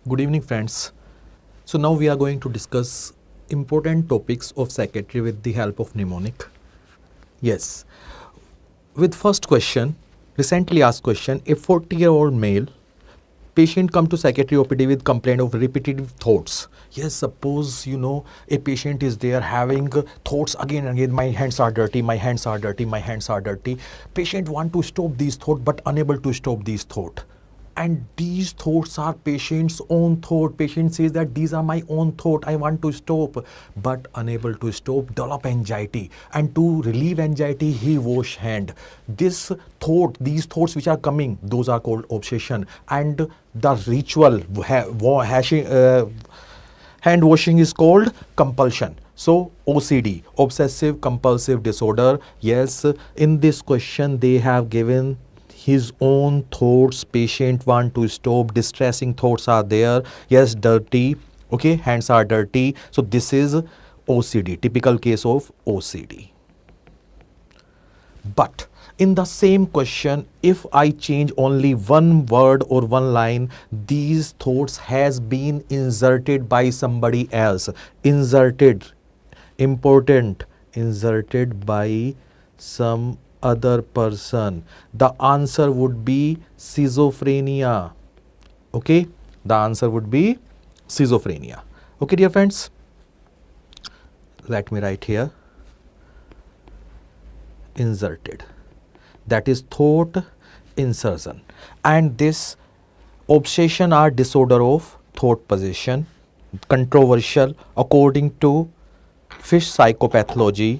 Good evening, friends. So now we are going to discuss important topics of psychiatry with the help of mnemonic. Yes. With first question, recently asked question, a 40-year-old male patient come to psychiatry OPD with complaint of repetitive thoughts. Yes, suppose a patient is there having thoughts again and again. My hands are dirty. My hands are dirty. My hands are dirty. Patient want to stop these thoughts but unable to stop these thoughts. And these thoughts are patient's own thought. Patient says that these are my own thought. I want to stop, but unable to stop, develop anxiety. And to relieve anxiety, he wash hand. These thoughts which are coming, those are called obsession. And the ritual hand washing is called compulsion. So OCD, obsessive compulsive disorder. Yes, in this question they have given his own thoughts. Patient want to stop, distressing thoughts are there. Yes, dirty. Okay, hands are dirty. So this is OCD, typical case of OCD. But in the same question, if I change only one word or one line, these thoughts has been inserted by somebody else. Inserted, important, inserted by some other person. The answer would be schizophrenia. Okay, the answer would be schizophrenia. Okay, dear friends, let me write here inserted, that is thought insertion. And this obsession or disorder of thought possession, controversial. According to fish psychopathology,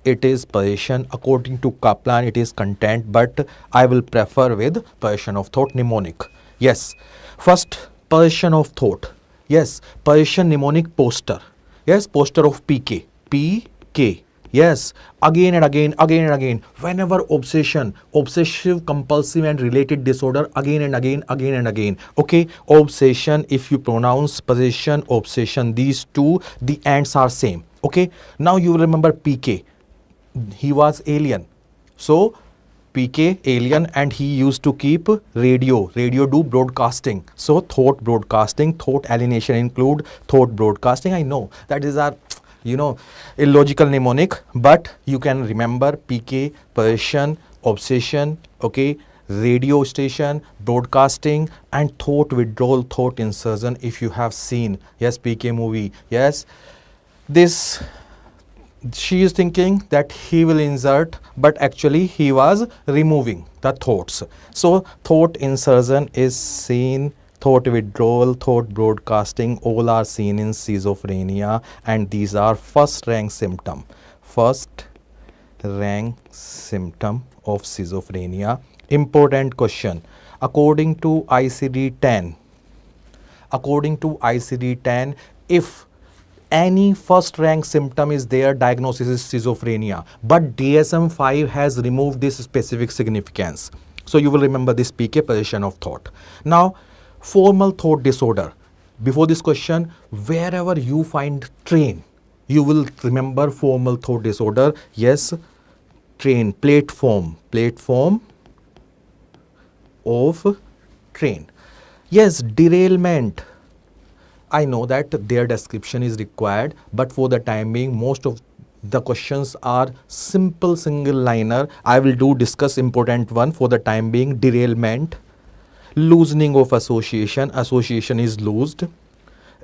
it is possession. According to Kaplan, it is content, but I will prefer with possession of thought, mnemonic. Yes, first possession of thought. Yes, possession mnemonic poster. Yes, poster of PK. PK. Yes, again and again, again and again. Whenever obsession, obsessive, compulsive and related disorder, again and again, again and again. Okay, obsession, if you pronounce possession, obsession, these two, the ends are same. Okay, now you remember PK. He was alien. So PK alien, and he used to keep radio do broadcasting. So thought broadcasting, thought alienation include thought broadcasting. I know that is our illogical mnemonic, but you can remember PK, possession, obsession, okay, radio station, broadcasting, and thought withdrawal, thought insertion. If you have seen, yes, PK movie, yes, this, she is thinking that he will insert, but actually he was removing the thoughts. So thought insertion is seen, thought withdrawal, thought broadcasting, all are seen in schizophrenia, and these are first rank symptom of schizophrenia. Important question. According to ICD-10, if any first rank symptom is there, diagnosis is schizophrenia, but DSM-5 has removed this specific significance. So you will remember this PK, possession of thought. Now, formal thought disorder. Before this question, wherever you find train, you will remember formal thought disorder. Yes, train, platform of train. Yes, derailment. I know that their description is required, but for the time being, most of the questions are simple single liner. I will discuss important one for the time being. Derailment, loosening of association is loosed,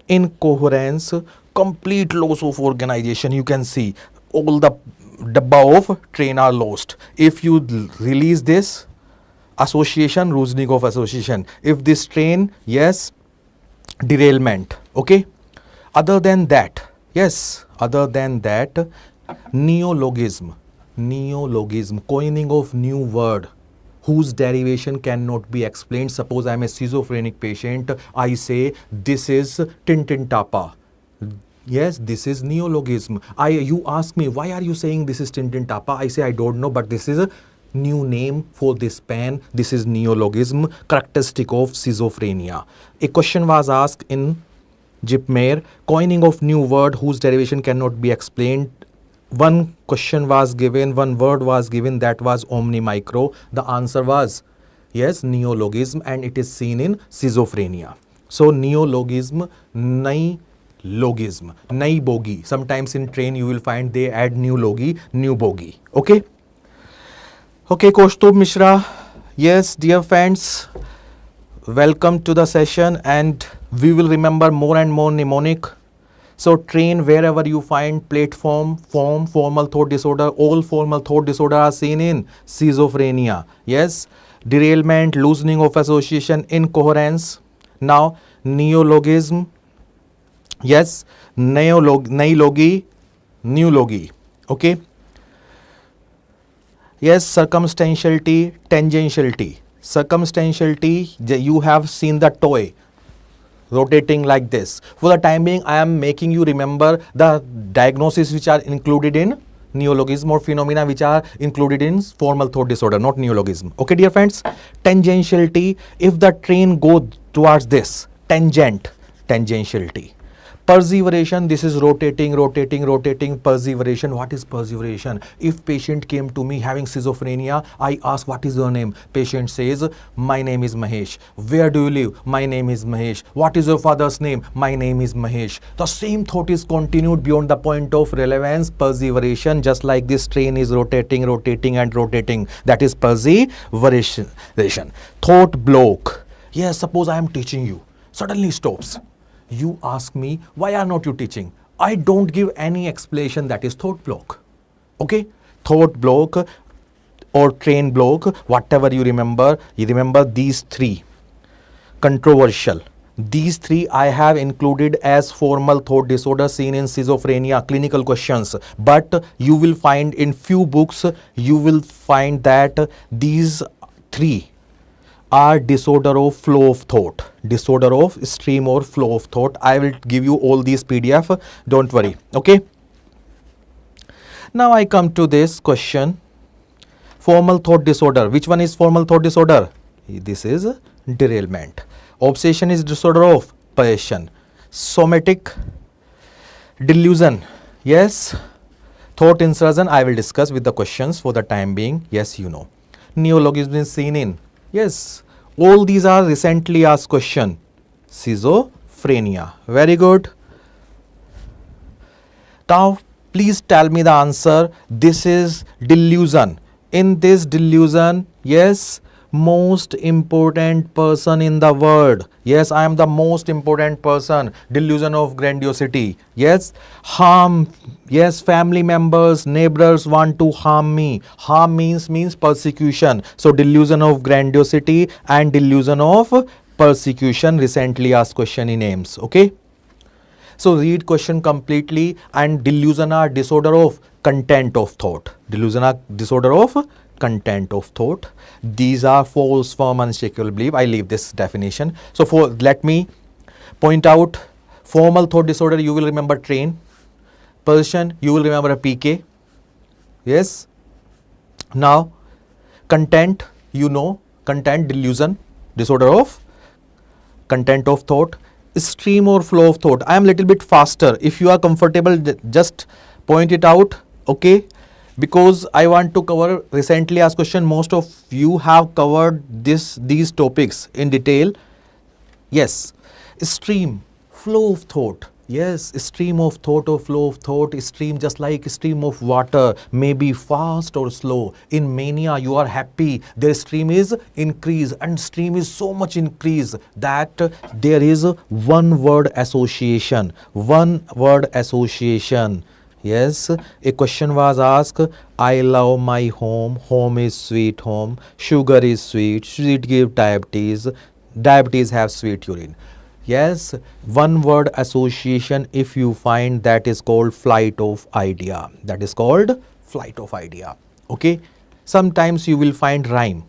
incoherence, complete loss of organization. You can see all the dabba of train are lost. If you release this association, loosening of association. If this train, yes, derailment. Okay, other than that, neologism, coining of new word whose derivation cannot be explained. Suppose I am a schizophrenic patient, I say this is Tintintapa. Yes, this is neologism. You ask me, why are you saying this is Tintintapa? I say I don't know, but this is a new name for this pen. This is neologism, characteristic of schizophrenia. A question was asked in Jipmer, coining of new word whose derivation cannot be explained. One question was given, one word was given, that was omni-micro. The answer was, yes, neologism, and it is seen in schizophrenia. So neologism, nai logism, nai bogie. Sometimes in train you will find they add new logi, new bogie. Okay. Okay, Kaustubh Mishra. Yes, dear friends, welcome to the session, and we will remember more and more mnemonic. So train wherever you find platform, form, formal thought disorder. All formal thought disorder are seen in schizophrenia. Yes, derailment, loosening of association, incoherence. Now neologism. Yes, neology, new logi. Okay. Yes, circumstantiality, tangentiality. Circumstantiality, you have seen the toy rotating like this. For the time being, I am making you remember the diagnoses which are included in neologism or phenomena which are included in formal thought disorder, not neologism. Okay, dear friends? Tangentiality, if the train goes towards this, tangentiality. Perseveration, this is rotating, perseveration. What is perseveration? If patient came to me having schizophrenia, I ask, what is your name? Patient says, my name is Mahesh. Where do you live? My name is Mahesh. What is your father's name? My name is Mahesh. The same thought is continued beyond the point of relevance, perseveration, just like this train is rotating. That is perseveration. Thought block. Yes, suppose I am teaching you. Suddenly stops. You ask me, why are not you teaching? I don't give any explanation. That is thought block. Okay? Thought block or train block, whatever you remember these three. Controversial. These three I have included as formal thought disorder seen in schizophrenia, clinical questions. But you will find in few books, you will find that these three are disorder of flow of thought, disorder of stream or flow of thought. I will give you all these PDF, don't worry. Okay. Now I come to this question, formal thought disorder. Which one is formal thought disorder? This is derailment. Obsession is disorder of possession. Somatic delusion. Yes. Thought insertion I will discuss with the questions for the time being. Yes, you know. Neologism is seen in. Yes, all these are recently asked question. Schizophrenia. Very good. Now, please tell me the answer. This is delusion. In this delusion, yes, most important person in the world. Yes, I am the most important person. Delusion of grandiosity. Yes, harm. Yes, family members, neighbors want to harm me. Harm means persecution. So delusion of grandiosity and delusion of persecution, recently asked question in AIMS. Okay. So read question completely. And delusion are disorder of content of thought. Delusion are disorder of content of thought. These are false, firm, unshakable belief. I leave this definition. So let me point out formal thought disorder. You will remember train. Possession, you will remember a PK. Yes. Now content, you know, content, delusion, disorder of content of thought. Stream or flow of thought. I am little bit faster. If you are comfortable, just point it out. Okay. Because I want to cover recently asked question. Most of you have covered these topics in detail. Yes. Stream, flow of thought. Yes, stream of thought or flow of thought. Stream just like stream of water, may be fast or slow. In mania, you are happy. Their stream is increase, and stream is so much increase that there is one word association. One word association. Yes, a question was asked, I love my home, home is sweet home, sugar is sweet, sweet give diabetes, diabetes have sweet urine. Yes, one word association, if you find, that is called flight of idea. That is called flight of idea. Okay. Sometimes you will find rhyme.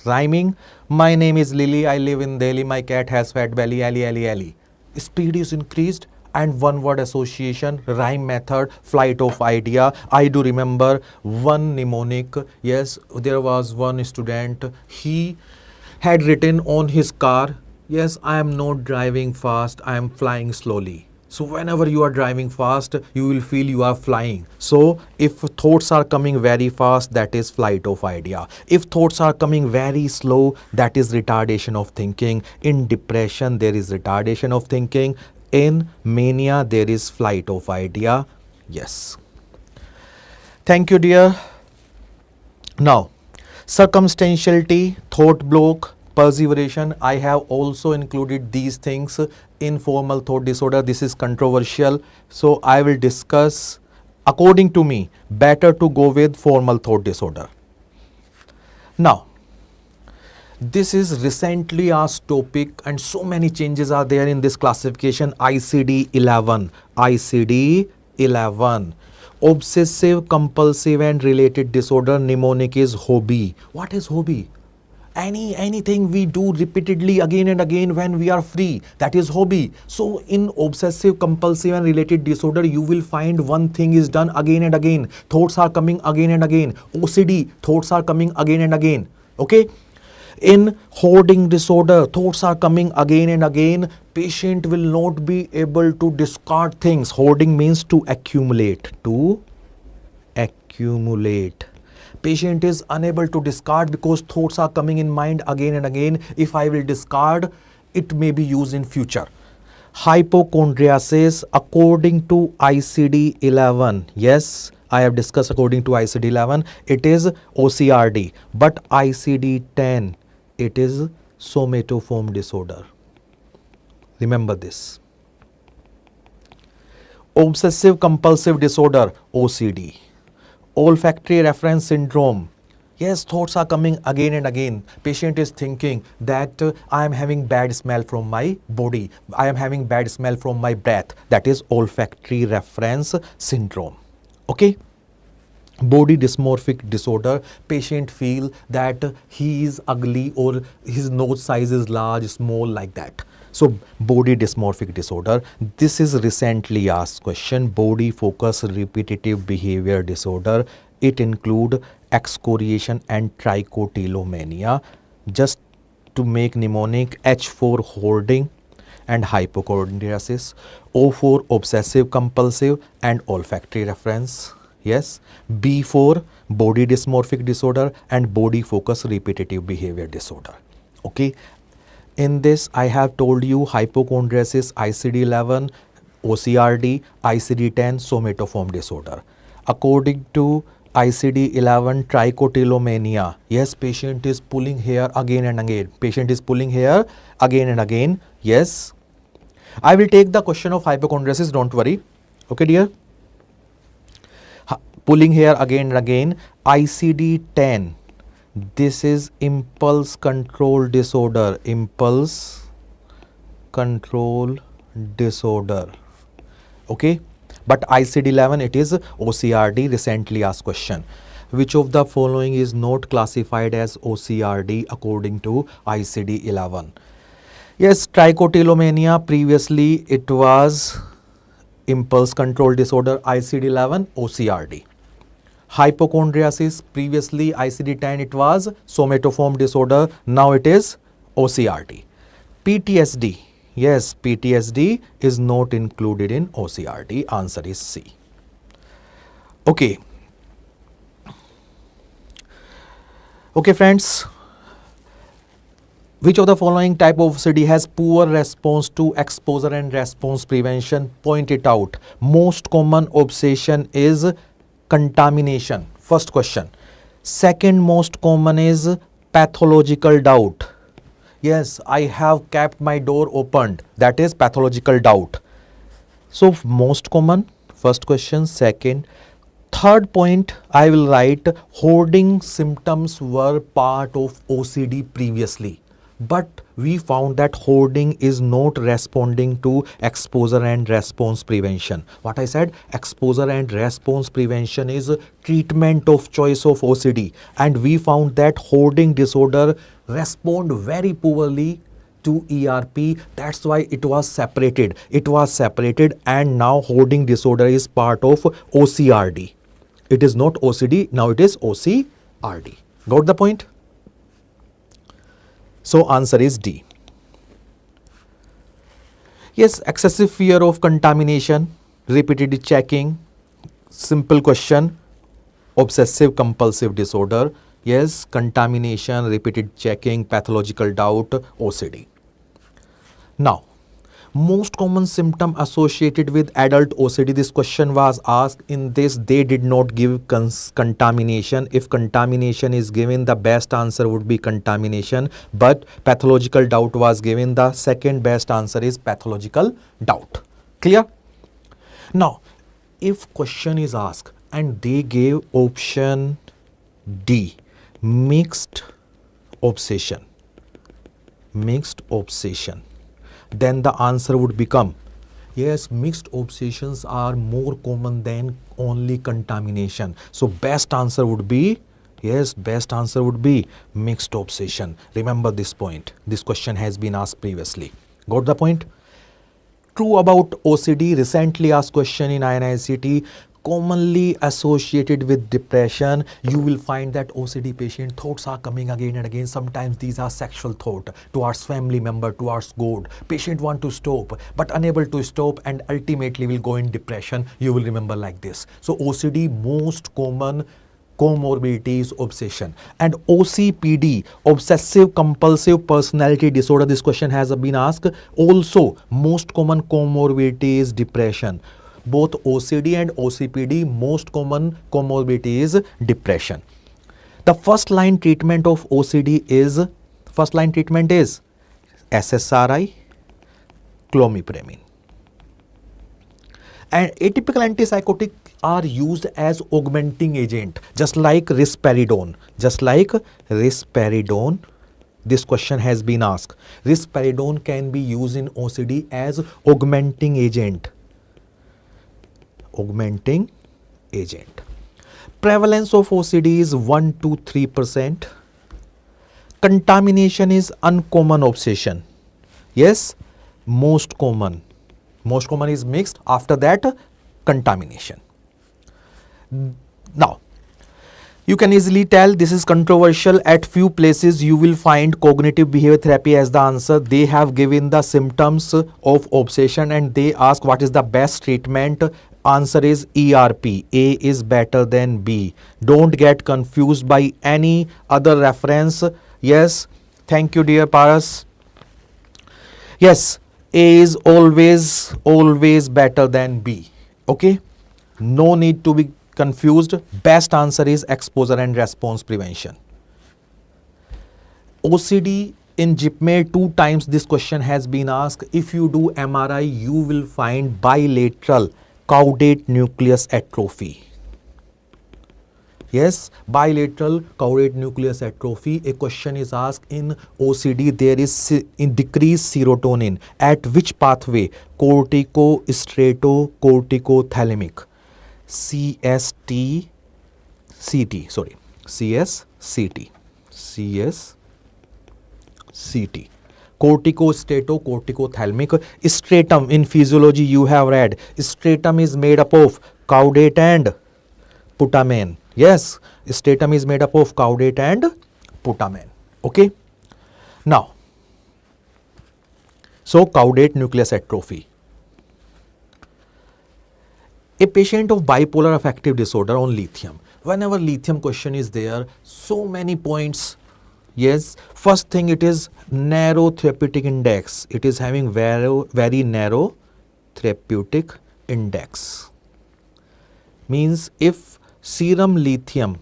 Rhyming, my name is Lily, I live in Delhi, my cat has fat belly, Ali. Speed is increased, and one word association, rhyme method, flight of idea. I do remember one mnemonic. Yes, there was one student, he had written on his car, yes, I am not driving fast, I am flying slowly. So whenever you are driving fast, you will feel you are flying. So if thoughts are coming very fast, that is flight of idea. If thoughts are coming very slow, that is retardation of thinking. In depression, there is retardation of thinking. In mania, there is flight of idea. Yes. Thank you, dear. Now, circumstantiality, thought block, perseveration. I have also included these things in formal thought disorder. This is controversial. So I will discuss, according to me, better to go with formal thought disorder. Now, this is recently asked topic and so many changes are there in this classification. ICD-11. ICD-11. Obsessive compulsive and related disorder. Mnemonic is hobby. What is hobby? Anything we do repeatedly again and again when we are free, that is hobby. So in obsessive compulsive and related disorder, you will find one thing is done again and again. Thoughts are coming again and again. OCD, thoughts are coming again and again. Okay. In hoarding disorder, thoughts are coming again and again. Patient will not be able to discard things. Hoarding means to accumulate. To accumulate. Patient is unable to discard because thoughts are coming in mind again and again. If I will discard, it may be used in future. Hypochondriasis according to ICD-11. Yes, I have discussed according to ICD-11. It is OCRD. But ICD-10, it is somatoform disorder. Remember this. Obsessive compulsive disorder, OCD. Olfactory reference syndrome. Yes, thoughts are coming again and again. Patient is thinking that I am having bad smell from my body. I am having bad smell from my breath. That is olfactory reference syndrome. Okay. Body dysmorphic disorder. Patient feel that he is ugly or his nose size is large, small, like that. So body dysmorphic disorder. This is recently asked question. Body focus repetitive behavior disorder. It include excoriation and trichotillomania. Just to make mnemonic, H4 hoarding and hypochondriasis, O4 obsessive compulsive and olfactory reference. Yes, B4 body dysmorphic disorder and body focus repetitive behavior disorder. Okay. In this, I have told you hypochondriasis, ICD-11, OCRD, ICD-10, somatoform disorder. According to ICD-11, trichotillomania. Yes, patient is pulling hair again and again. Patient is pulling hair again and again. Yes. I will take the question of hypochondriasis, don't worry. Okay, dear. Pulling hair again and again. ICD-10. This is impulse control disorder. Impulse control disorder. Okay. But ICD-11, it is OCRD, recently asked question. Which of the following is not classified as OCRD according to ICD-11? Yes, trichotillomania, previously it was impulse control disorder, ICD-11, OCRD. Hypochondriasis, previously ICD-10, it was somatoform disorder, now it is OCRD. PTSD, yes, PTSD is not included in OCRD, answer is C. Okay. Okay, friends. Which of the following type of OCD has poor response to exposure and response prevention? Point it out. Most common obsession is contamination. First question. Second most common is pathological doubt. Yes, I have kept my door opened. That is pathological doubt. So most common, first question. Second. Third point, I will write hoarding symptoms were part of OCD previously. But we found that hoarding is not responding to exposure and response prevention. What I said, exposure and response prevention is treatment of choice of OCD. And we found that hoarding disorder respond very poorly to ERP. That's why it was separated. It was separated and now hoarding disorder is part of OCRD. It is not OCD, now it is OCRD. Got the point? So answer is D. Yes, excessive fear of contamination, repeated checking, simple question, obsessive compulsive disorder, yes, contamination, repeated checking, pathological doubt, OCD. Now, most common symptom associated with adult OCD, this question was asked. In this they did not give contamination. If contamination is given, the best answer would be contamination, but pathological doubt was given. The second best answer is pathological doubt. Clear? Now, if question is asked and they gave option D, mixed obsession, then the answer would become, yes, mixed obsessions are more common than only contamination. So best answer would be, yes, best answer would be mixed obsession. Remember this point. This question has been asked previously. Got the point? True about OCD, recently asked question in INICT, commonly associated with depression. You will find that OCD patient thoughts are coming again and again. Sometimes these are sexual thought towards family member, towards God. Patient want to stop but unable to stop and ultimately will go in depression. You will remember like this. So OCD, most common comorbidity is obsession. And OCPD, obsessive compulsive personality disorder, this question has been asked. Also, most common comorbidity is depression. Both OCD and OCPD, most common comorbidity is depression. The first line treatment of OCD is, SSRI, clomipramine. And atypical antipsychotic are used as augmenting agent, just like risperidone. This question has been asked. Risperidone can be used in OCD as augmenting agent. Prevalence of OCD is 1 to 3%. Contamination is uncommon obsession. Yes, most common is mixed. After that, contamination. Now, you can easily tell this is controversial. At few places you will find cognitive behavior therapy as the answer. They have given the symptoms of obsession and they ask what is the best treatment. Answer is ERP. A is better than B. Don't get confused by any other reference. Yes, thank you dear Paras. Yes, A is always better than B. Okay, no need to be confused. Best answer is exposure and response prevention. OCD in JIPME 2 times this question has been asked. If you do MRI, you will find bilateral caudate nucleus atrophy. Yes, bilateral caudate nucleus atrophy. A question is asked in OCD, there is in decreased serotonin. At which pathway? Cortico-striato-corticothalamic. CST. Cortico-striato-corticothalamic. Stratum in physiology you have read. Stratum is made up of caudate and putamen. Yes, stratum is made up of caudate and putamen. Okay. Now, so caudate nucleus atrophy. A patient of bipolar affective disorder on lithium. Whenever lithium question is there, so many points. Yes, first thing, it is narrow therapeutic index. It is having very narrow therapeutic index. Means if serum lithium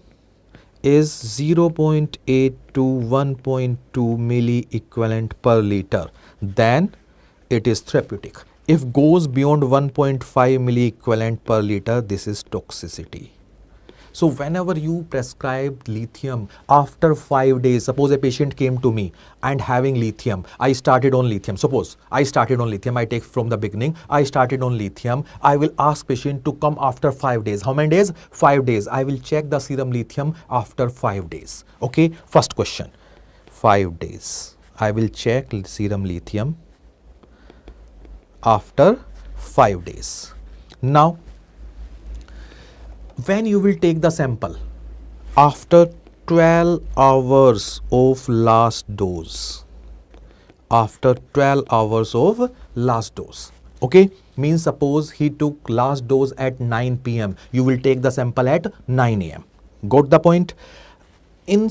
is 0.8 to 1.2 milliequivalent per liter, then it is therapeutic. If goes beyond 1.5 milliequivalent per liter, this is toxicity. So whenever you prescribe lithium, after 5 days, suppose a patient came to me and having lithium, I started on lithium. Suppose I started on lithium, I take from the beginning, I started on lithium. I will ask patient to come after 5 days. How many days? 5 days. I will check the serum lithium after 5 days. Okay, first question, 5 days. I will check serum lithium after 5 days. Now, when you will take the sample after 12 hours of last dose, after 12 hours of last dose. Okay, means suppose he took last dose at 9 p.m. You will take the sample at 9 a.m. Got the point? In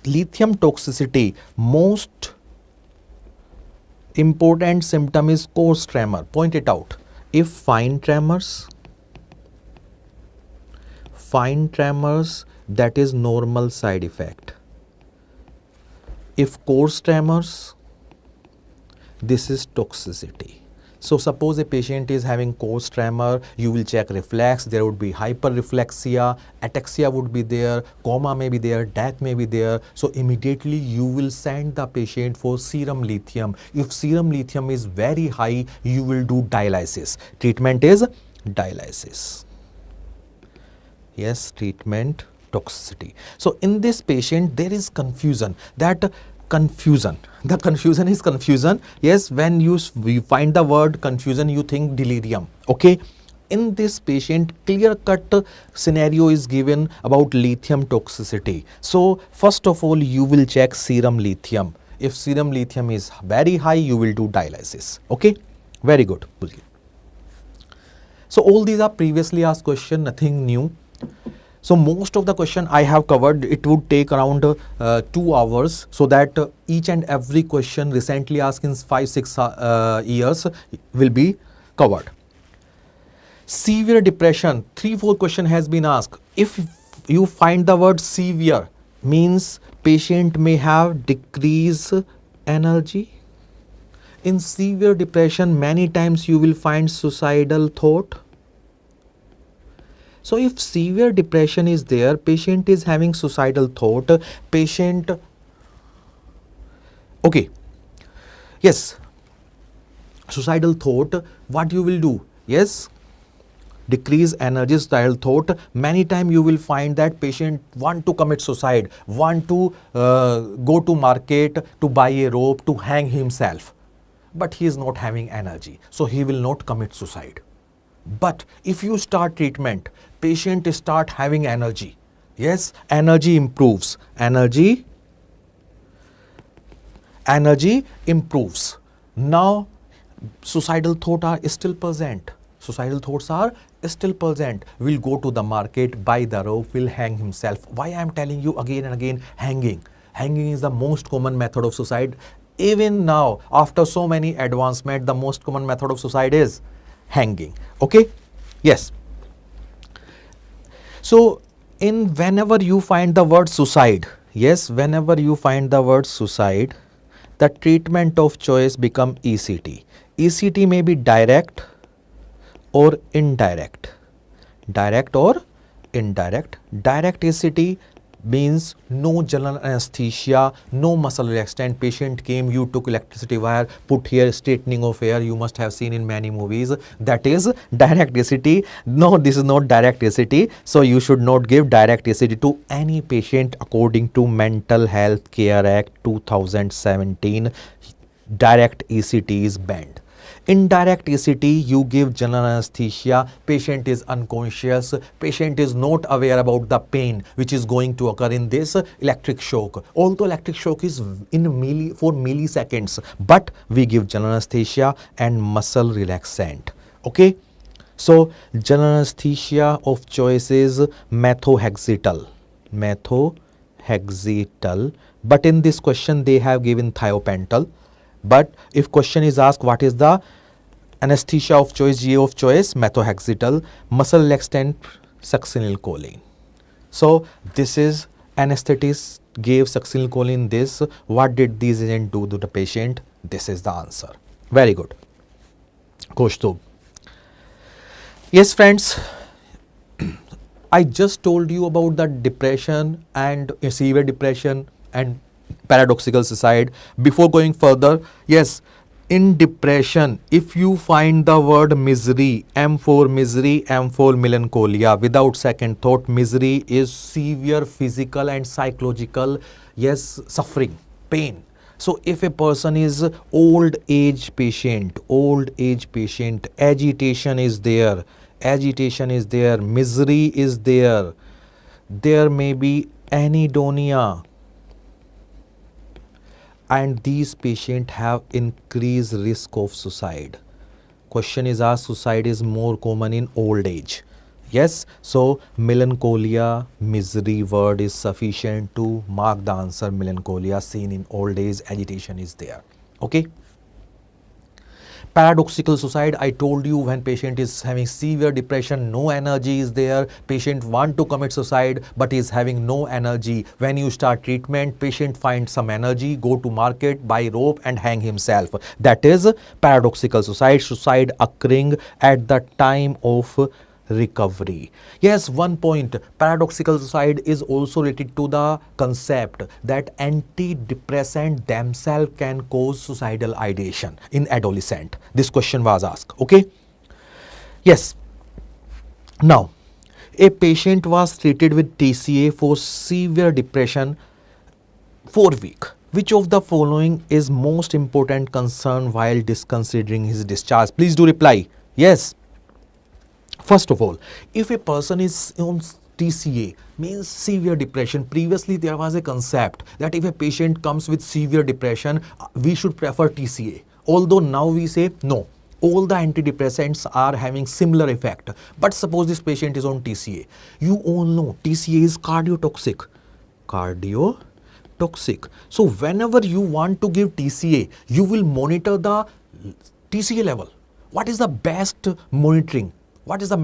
lithium toxicity, most important symptom is coarse tremor. Point it out. If fine tremors, that is normal side effect. If coarse tremors, this is toxicity. So suppose a patient is having coarse tremor, you will check reflex, there would be hyperreflexia, ataxia would be there, coma may be there, death may be there. So immediately you will send the patient for serum lithium. If serum lithium is very high, you will do dialysis. Treatment is dialysis. Yes, treatment toxicity. So in this patient there is confusion. The confusion is confusion. Yes, when you find the word confusion, you think delirium. Okay, in this patient clear cut scenario is given about lithium toxicity. So first of all you will check serum lithium. If serum lithium is very high, you will do dialysis. Okay, very good. So all these are previously asked question, nothing new. So most of the question I have covered. It would take around 2 hours, so that each and every question recently asked in 5-6 years will be covered. Severe depression, 3-4 question has been asked. If you find the word severe, means patient may have decreased energy. In severe depression, many times you will find suicidal thought. So if severe depression is there, patient is having suicidal thought, patient, okay, yes, suicidal thought, what you will do? Yes, decrease energy, suicidal thought. Many times you will find that patient want to commit suicide, want to go to market to buy a rope to hang himself, but he is not having energy, so he will not commit suicide. But if you start treatment, patient start having energy. Yes, energy improves. Energy improves. Now suicidal thoughts are still present. Will go to the market, buy the rope, will hang himself. Why I am telling you again and again, hanging is the most common method of suicide. Even now, after so many advancement, the most common method of suicide is hanging. Okay, yes. So whenever you find the word suicide, the treatment of choice become ECT. ECT may be direct or indirect. Direct ECT means no general anesthesia, no muscle relaxant. Patient came, you took electricity wire, put here, straightening of hair, you must have seen in many movies. That is direct ECT. No, this is not direct ECT. So you should not give direct ECT to any patient according to Mental Health Care Act 2017. Direct ECT is banned. Indirect ECT, you give general anesthesia, patient is unconscious, patient is not aware about the pain which is going to occur in this electric shock. Although electric shock is for milliseconds, but we give general anesthesia and muscle relaxant. Okay, so general anesthesia of choice is methotrexate. But in this question they have given thiopental. But if question is asked what is the anesthesia of choice, GA of choice, methotrexate, muscle relaxant, succinylcholine. So this is anesthetist gave succinylcholine. This, what did these agents do to the patient? This is the answer. Very good. Koshtub. Yes friends, I just told you about the depression and severe depression and paradoxical suicide. Before going further, yes, in depression, if you find the word misery, M for misery, M for melancholia, without second thought, misery is severe physical and psychological, yes, suffering, pain. So if a person is old age patient, agitation is there, misery is there, there may be anhedonia, and these patients have increased risk of suicide. Question is asked, suicide is more common in old age. Yes, so melancholia, misery word is sufficient to mark the answer. Melancholia seen in old age, agitation is there. Okay. Paradoxical suicide, I told you, when patient is having severe depression, no energy is there, patient want to commit suicide but is having no energy. When you start treatment, patient finds some energy, go to market, buy rope and hang himself. That is paradoxical suicide, suicide occurring at the time of recovery. Yes, one point, paradoxical suicide is also related to the concept that antidepressant themselves can cause suicidal ideation in adolescent. This question was asked. Okay. Yes. Now, a patient was treated with TCA for severe depression for a week. Which of the following is most important concern while considering his discharge? Please do reply. Yes. First of all, if a person is on TCA, means severe depression, previously there was a concept that if a patient comes with severe depression, we should prefer TCA. Although now we say no, all the antidepressants are having similar effect. But suppose this patient is on TCA. You all know TCA is cardiotoxic. So whenever you want to give TCA, you will monitor the TCA level. What is the best monitoring? What is the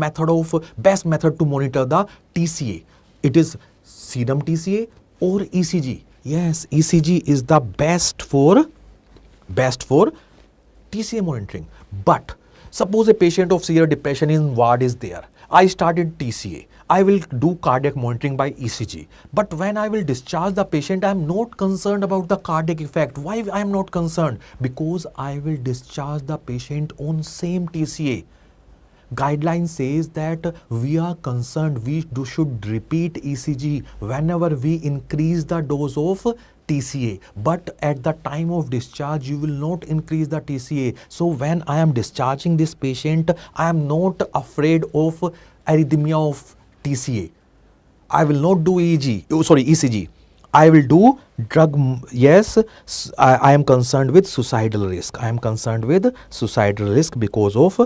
best method to monitor the TCA? It is serum TCA or ECG. Yes, ECG is the best for TCA monitoring. But suppose a patient of severe depression in ward is there. I started TCA. I will do cardiac monitoring by ECG. But when I will discharge the patient, I am not concerned about the cardiac effect. Why I am not concerned? Because I will discharge the patient on same TCA. Guideline says that we are concerned, we should repeat ECG whenever we increase the dose of TCA. But at the time of discharge, you will not increase the TCA. So when I am discharging this patient, I am not afraid of arrhythmia of TCA. I will not do ECG. I will do drug. Yes, I am concerned with suicidal risk. I am concerned with suicidal risk because of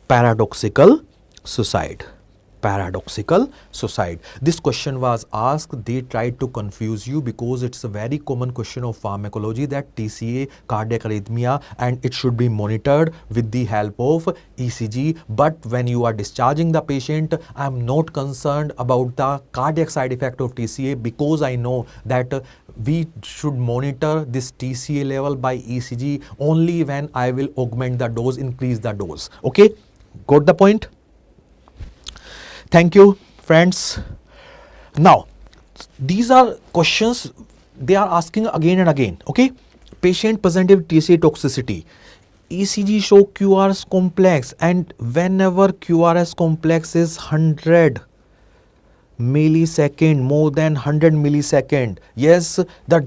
paradoxical suicide. This question was asked. They tried to confuse you because it's a very common question of pharmacology that TCA, cardiac arrhythmia, and it should be monitored with the help of ECG. But when you are discharging the patient, I am not concerned about the cardiac side effect of TCA because I know that we should monitor this TCA level by ECG only when I will augment the dose, increase the dose. Okay. Got the point? Thank you, friends. Now, these are questions they are asking again and again. Okay. Patient presented with TCA toxicity. ECG show QRS complex, and whenever QRS complex is 100 millisecond, more than 100 millisecond, yes, the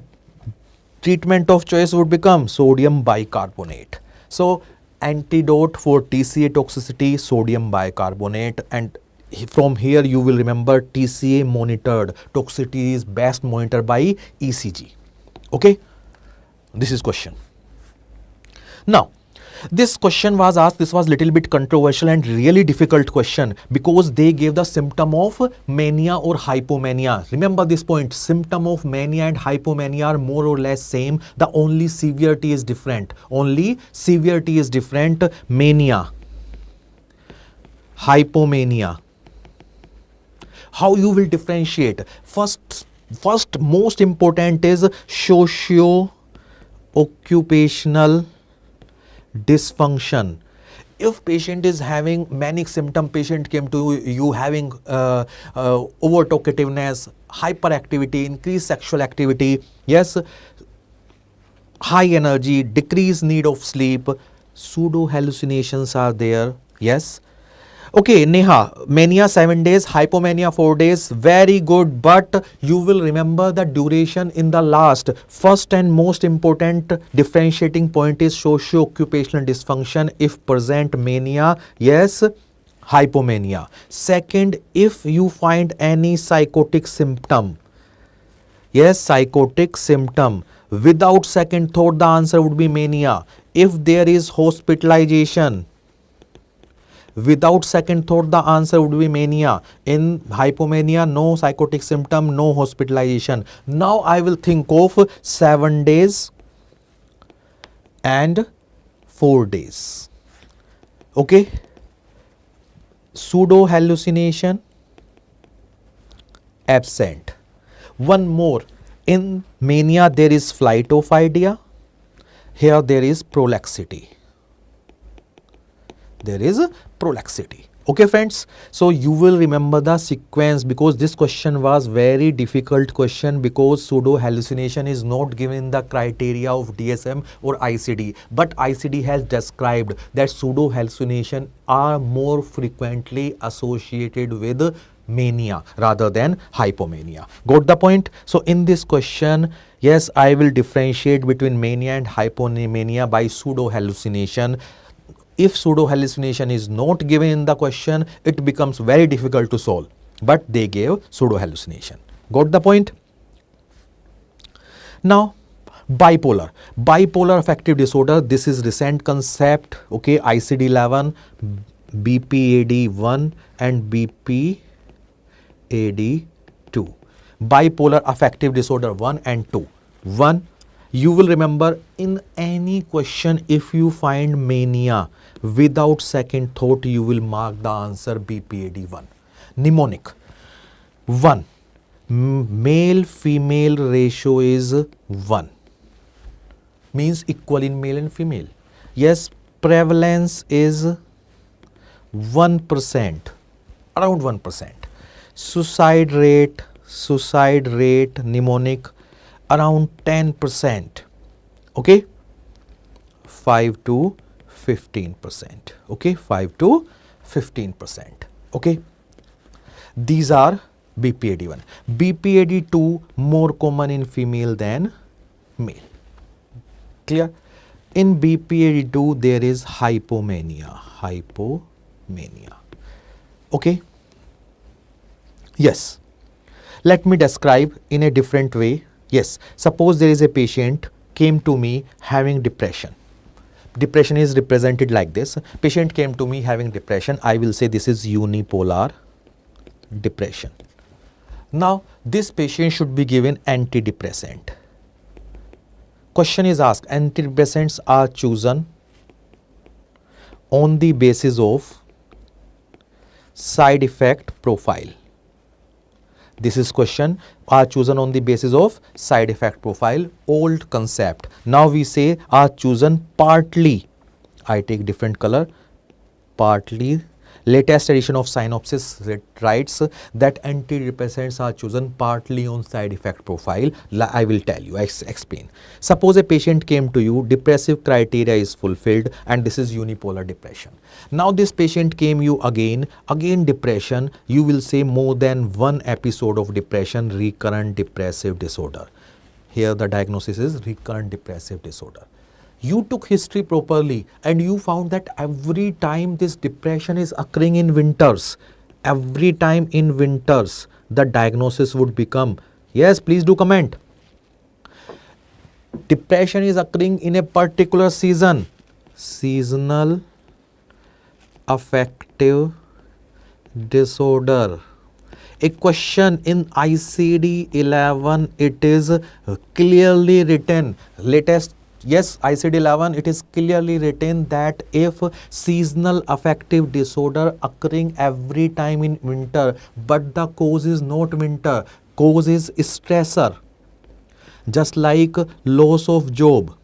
treatment of choice would become sodium bicarbonate. So antidote for TCA toxicity, sodium bicarbonate, and from here you will remember TCA monitored. Toxicity is best monitored by ECG. Okay, this is question. Now, this question was asked, this was little bit controversial and really difficult question because they gave the symptom of mania or hypomania. Remember this point, symptom of mania and hypomania are more or less same. The only severity is different. Mania, hypomania. How you will differentiate? First most important is socio-occupational dysfunction. If patient is having manic symptom, patient came to you having over talkativeness, hyperactivity, increased sexual activity, yes, high energy, decreased need of sleep, pseudo hallucinations are there, yes. Okay, Neha, mania 7 days, hypomania 4 days, very good, but you will remember the duration in the last. First and most important differentiating point is socio-occupational dysfunction. If present mania, yes, hypomania. Second, if you find any psychotic symptom, yes, psychotic symptom, without second thought the answer would be mania. If there is hospitalization, without second thought the answer would be mania. In hypomania, no psychotic symptom, no hospitalization. Now I will think of 7 days and 4 days. Okay, pseudo hallucination absent. One more, in mania there is flight of idea, here there is prolaxity. There is prolaxity. Okay friends, so you will remember the sequence, because this question was very difficult question, because pseudo hallucination is not given the criteria of DSM or ICD, but ICD has described that pseudo hallucination are more frequently associated with mania rather than hypomania. Got the point? So in this question, yes, I will differentiate between mania and hypomania by pseudo hallucination. If pseudo hallucination is not given in the question, it becomes very difficult to solve, but they gave pseudo hallucination. Got the point? Now bipolar affective disorder, this is recent concept. Okay, ICD-11, BPAD-1 and BPAD-2. Bipolar affective disorder 1 and 2. 1, you will remember, in any question if you find mania, without second thought you will mark the answer BPAD-1. Mnemonic 1, male female ratio is 1, means equal in male and female. Yes, prevalence is 1%, around 1%. Suicide rate mnemonic around 10%. Okay, 5 to 15%. Okay, 5 to 15%. Okay, these are BPAD-1. BPAD-2 more common in female than male. Clear? In BPAD-2 there is hypomania. Okay, yes, let me describe in a different way. Yes, suppose there is a patient came to me having depression. Depression is represented like this. Patient came to me having depression. I will say this is unipolar depression. Now this patient should be given antidepressant. Question is asked, antidepressants are chosen on the basis of side effect profile. This is question, are chosen on the basis of side effect profile, old concept. Now we say are chosen partly. I take different color, partly. Latest edition of synopsis writes that antidepressants are chosen partly on side effect profile. I will tell you, I explain. Suppose a patient came to you, depressive criteria is fulfilled, and this is unipolar depression. Now this patient came you again depression, you will say more than one episode of depression, recurrent depressive disorder. Here the diagnosis is recurrent depressive disorder. You took history properly and you found that every time this depression is occurring in winters, every time in winters, the diagnosis would become, yes, please do comment. Depression is occurring in a particular season, seasonal affective disorder. A question in ICD-11, it is clearly written, latest. Yes, ICD-11, it is clearly written that if seasonal affective disorder occurring every time in winter, but the cause is not winter, cause is stressor, just like loss of job,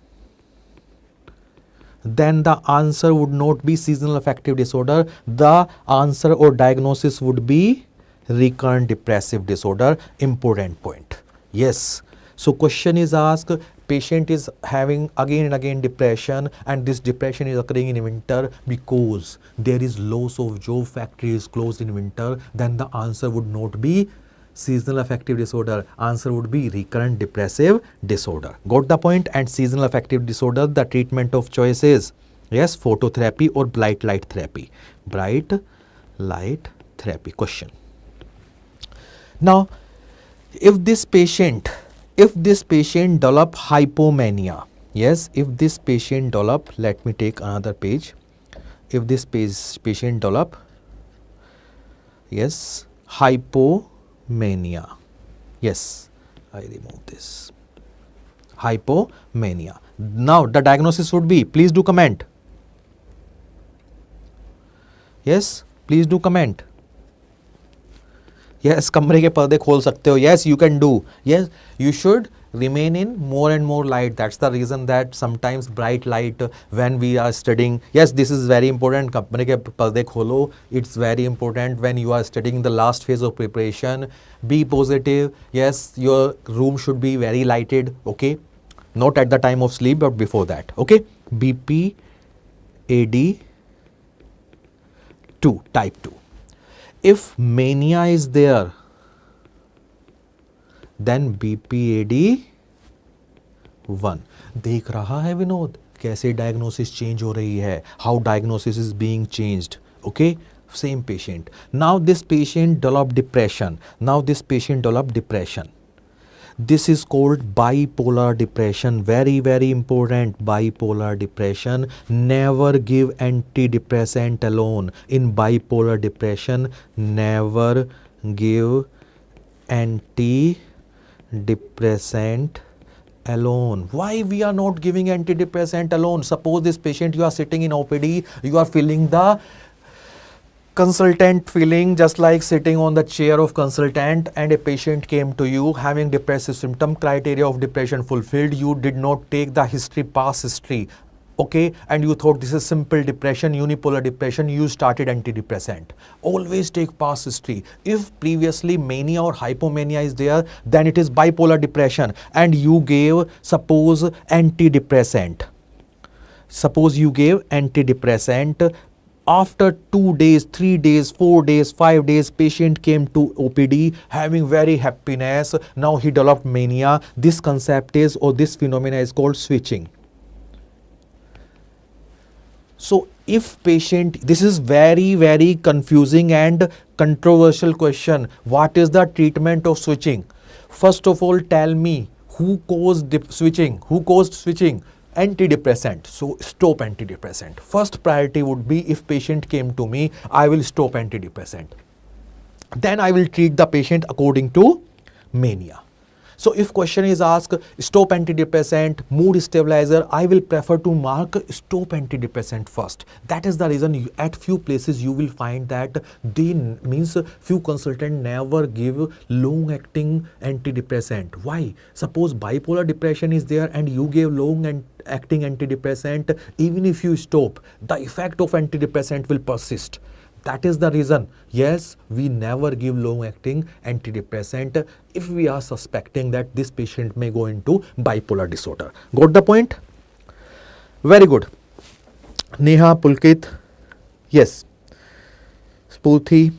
then the answer would not be seasonal affective disorder. The answer or diagnosis would be recurrent depressive disorder. Important point. Yes. So question is asked, patient is having again and again depression, and this depression is occurring in winter because there is loss of job, factory is closed in winter, then the answer would not be seasonal affective disorder, answer would be recurrent depressive disorder. Got the point? And seasonal affective disorder, the treatment of choice is, yes, phototherapy or bright light therapy. Bright light therapy. Question. Now, if this patient if this patient develop hypomania, yes, if this patient develop, let me take another page, if this patient develop, yes, hypomania, yes, I remove this, hypomania. Now the diagnosis would be, please do comment, yes, please do comment, yes, कमरे के पर्दे खोल सकते हो, yes, you can do, yes, you should remain in more and more light. That's the reason that sometimes bright light when we are studying, yes, this is very important, कमरे के पर्दे खोलो, it's very important when you are studying the last phase of preparation. Be positive, yes, your room should be very lighted, okay, not at the time of sleep but before that, okay. BP AD 2, type 2. If mania is there, then BPAD 1. देख रहा है विनोद कैसे diagnosis change हो रही है, how diagnosis is being changed, okay. Same patient. Now this patient developed depression. Now this patient developed depression. This is called bipolar depression. Very, very important. Bipolar depression. Never give antidepressant alone. In bipolar depression, never give antidepressant alone. Why we are not giving antidepressant alone? Suppose this patient, you are sitting in OPD, you are feeling the consultant feeling just like sitting on the chair of consultant, and a patient came to you having depressive symptom, criteria of depression fulfilled, you did not take the history, past history, okay, and you thought this is simple depression, unipolar depression, you started antidepressant. Always take past history. If previously mania or hypomania is there, then it is bipolar depression, and you gave, suppose, antidepressant. Suppose you gave antidepressant. After 2 days, 3 days, 4 days, 5 days, patient came to OPD having very happiness. Now he developed mania. This concept is, or this phenomena is called switching. So if patient, this is very, very confusing and controversial question. What is the treatment of switching? First of all, tell me who caused switching? Who caused switching? Antidepressant. So stop antidepressant. First priority would be, if patient came to me, I will stop antidepressant. Then I will treat the patient according to mania. So if question is asked, stop antidepressant, mood stabilizer, I will prefer to mark stop antidepressant first. That is the reason at few places you will find that they means few consultant never give long acting antidepressant. Why? Suppose bipolar depression is there and you gave long acting antidepressant, even if you stop, the effect of antidepressant will persist. That is the reason, yes, we never give long-acting antidepressant if we are suspecting that this patient may go into bipolar disorder. Got the point? Very good. Neha, Pulkit, yes. Spurthi.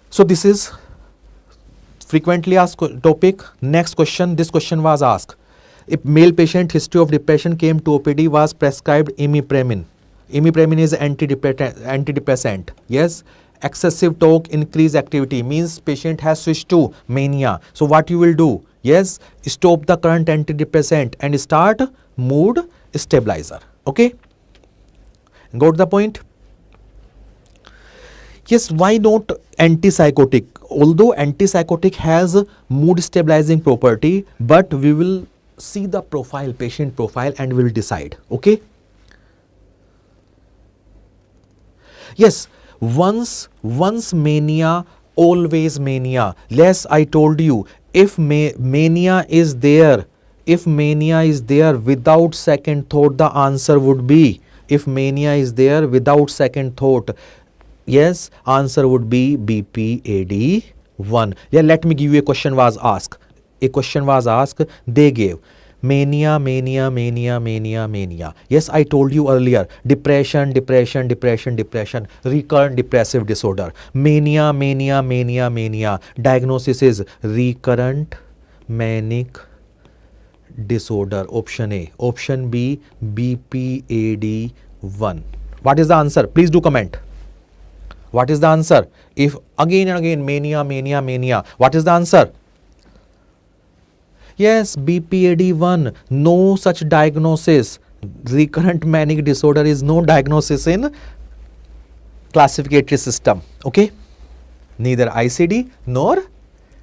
So this is frequently asked topic. Next question, this question was asked. If male patient history of depression came to OPD, was prescribed imipramine. Imipramine is antidepressant. Yes. Excessive talk, increase activity, means patient has switched to mania. So what you will do? Yes, stop the current antidepressant and start mood stabilizer. Okay. Got the point? Yes, why not antipsychotic? Although antipsychotic has mood stabilizing property, but we will see the profile, patient profile, and we will decide. Okay. Yes, once mania, always mania. Yes, I told you, if mania is there, without second thought, the answer would be, if mania is there without second thought, yes, answer would be BPAD 1. Yeah, let me give you a question was asked. They gave mania. Yes, I told you earlier, depression, recurrent depressive disorder. Mania. Diagnosis is recurrent manic disorder. Option A. Option B, BPAD 1. What is the answer? Please do comment. What is the answer? If again and again mania, what is the answer? Yes, BPAD1, no such diagnosis. Recurrent manic disorder is no diagnosis in classificatory system. Okay, neither ICD nor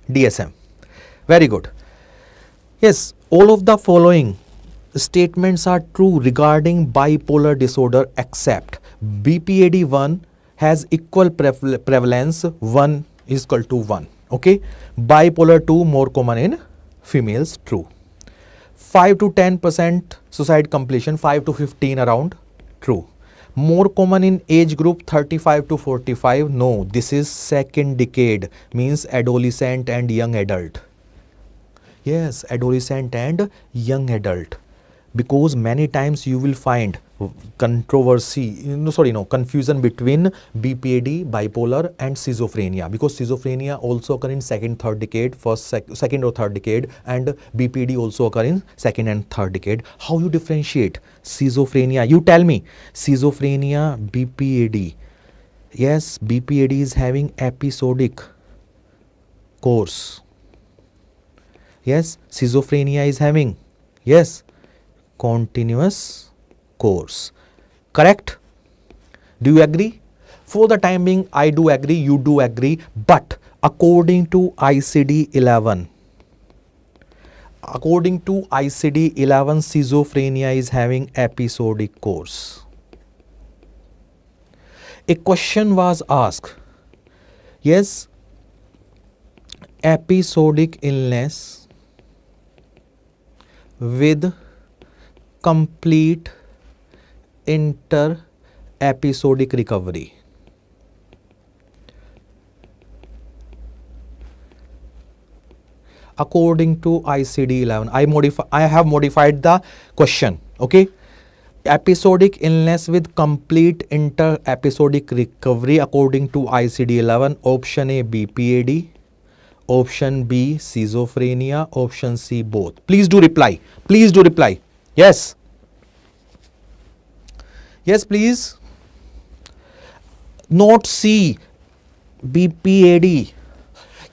DSM. Very good. Yes, all of the following statements are true regarding bipolar disorder except BPAD1 has equal prevalence, 1 is equal to 1. Okay, bipolar 2 more common in females, true. 5 to 10% suicide completion, 5 to 15 around, true. More common in age group 35 to 45, no, this is second decade, means adolescent and young adult. Yes, adolescent and young adult, because many times you will find confusion between BPAD, bipolar and schizophrenia, because schizophrenia also occur in second, third decade, second or third decade, and BPAD also occur in second and third decade. How you differentiate schizophrenia? You tell me, schizophrenia, BPAD. Yes, BPAD is having episodic course. Yes, schizophrenia is having, yes, continuous course. Correct? Do you agree? For the time being, I do agree, you do agree, but according to ICD-11, schizophrenia is having episodic course. A question was asked, yes, episodic illness with complete inter-episodic recovery. According to ICD-11, I have modified the question. Okay, episodic illness with complete inter-episodic recovery according to ICD-11. Option A, BPAD. Option B, schizophrenia. Option C, both. Please do reply. Please do reply. Yes. Yes, please. Not C, BPAD.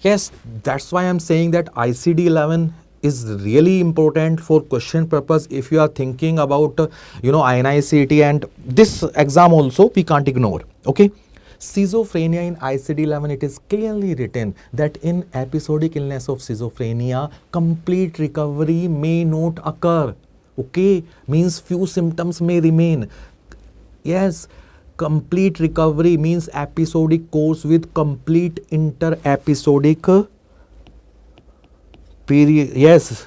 Yes, that's why I'm saying that ICD-11 is really important for question purpose. If you are thinking about, INI-CET and this exam also, we can't ignore. Okay. Schizophrenia in ICD-11, it is clearly written that in episodic illness of schizophrenia, complete recovery may not occur. Okay, means few symptoms may remain. Yes, complete recovery means episodic course with complete inter-episodic period. Yes,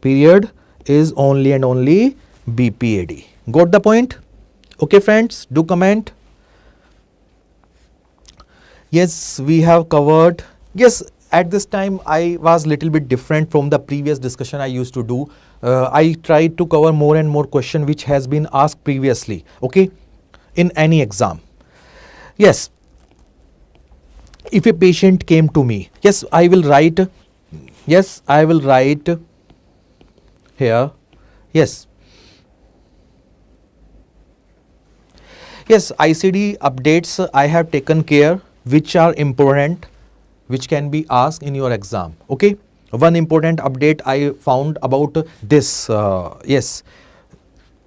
period is only and only BPAD. Got the point? Okay, friends, do comment. Yes, we have covered. Yes, at this time I was little bit different from the previous discussion I used to do. I tried to cover more and more question which has been asked previously. Okay, in any exam. Yes, if a patient came to me, yes, I will write. Yes, I will write here. Yes. Yes, ICD updates I have taken care, which are important, which can be asked in your exam. Okay, one important update I found about this. Yes,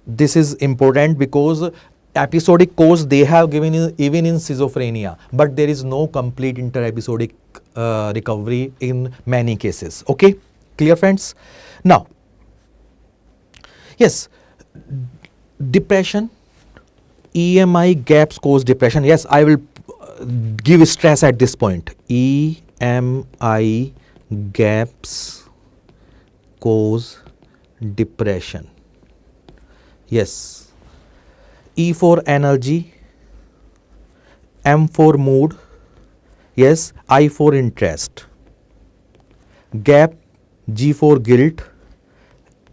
this is important because episodic course they have given even in schizophrenia, but there is no complete inter-episodic recovery in many cases. Okay, clear, friends? Now, yes, depression, EMI gaps cause depression. Yes, I will give stress at this point. EMI gaps cause depression. Yes. E for energy, M for mood, yes, I for interest. Gap, G for guilt,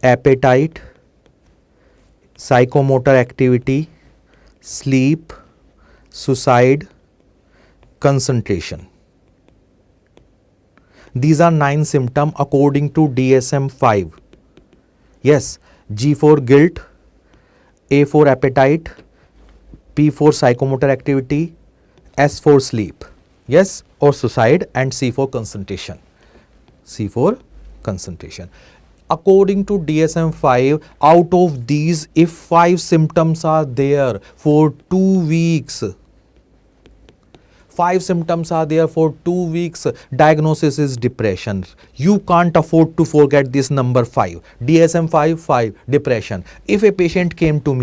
appetite, psychomotor activity, sleep, suicide, concentration. These are 9 symptoms according to DSM-5. Yes, G for guilt, A for appetite, P for psychomotor activity, S for sleep, yes, or suicide, and C for concentration. C for concentration. According to DSM-5, out of these, if 5 symptoms are there for 2 weeks, 5 symptoms are there for 2 weeks, diagnosis is depression. You can't afford to forget this number 5. DSM-5, 5, depression. If a patient came to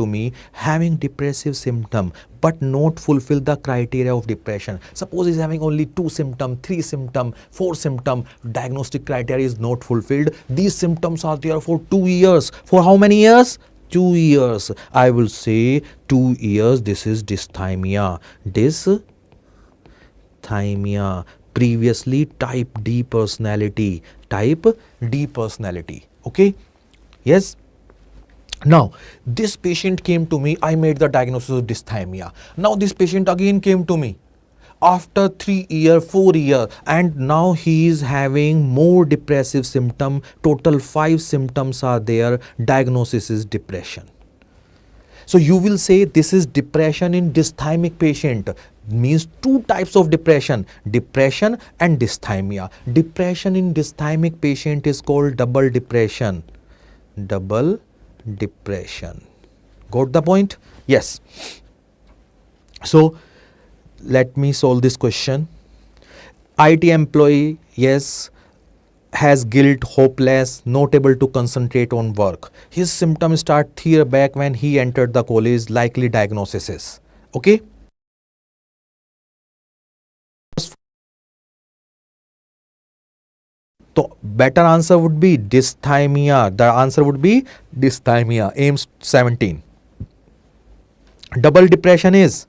me having depressive symptom but not fulfill the criteria of depression, suppose he's having only 2 symptom, 3 symptom, 4 symptom, diagnostic criteria is not fulfilled, these symptoms are there for 2 years. For how many years? 2 years. I will say 2 years. This is dysthymia. Dysthymia. Previously type D personality. Okay. Yes. Now this patient came to me. I made the diagnosis of dysthymia. Now this patient again came to me after 3 year, 4 year, and now he is having more depressive symptom. Total 5 symptoms are there. Diagnosis is depression. So you will say this is depression in dysthymic patient. Means 2 types of depression and dysthymia. Depression in dysthymic patient is called double depression. Got the point? Yes. So let me solve this question. IT employee, yes, has guilt, hopeless, not able to concentrate on work. His symptoms start 3 years back when he entered the college. Likely diagnosis is, okay. So better answer would be dysthymia. The answer would be dysthymia. Ames 17. Double depression is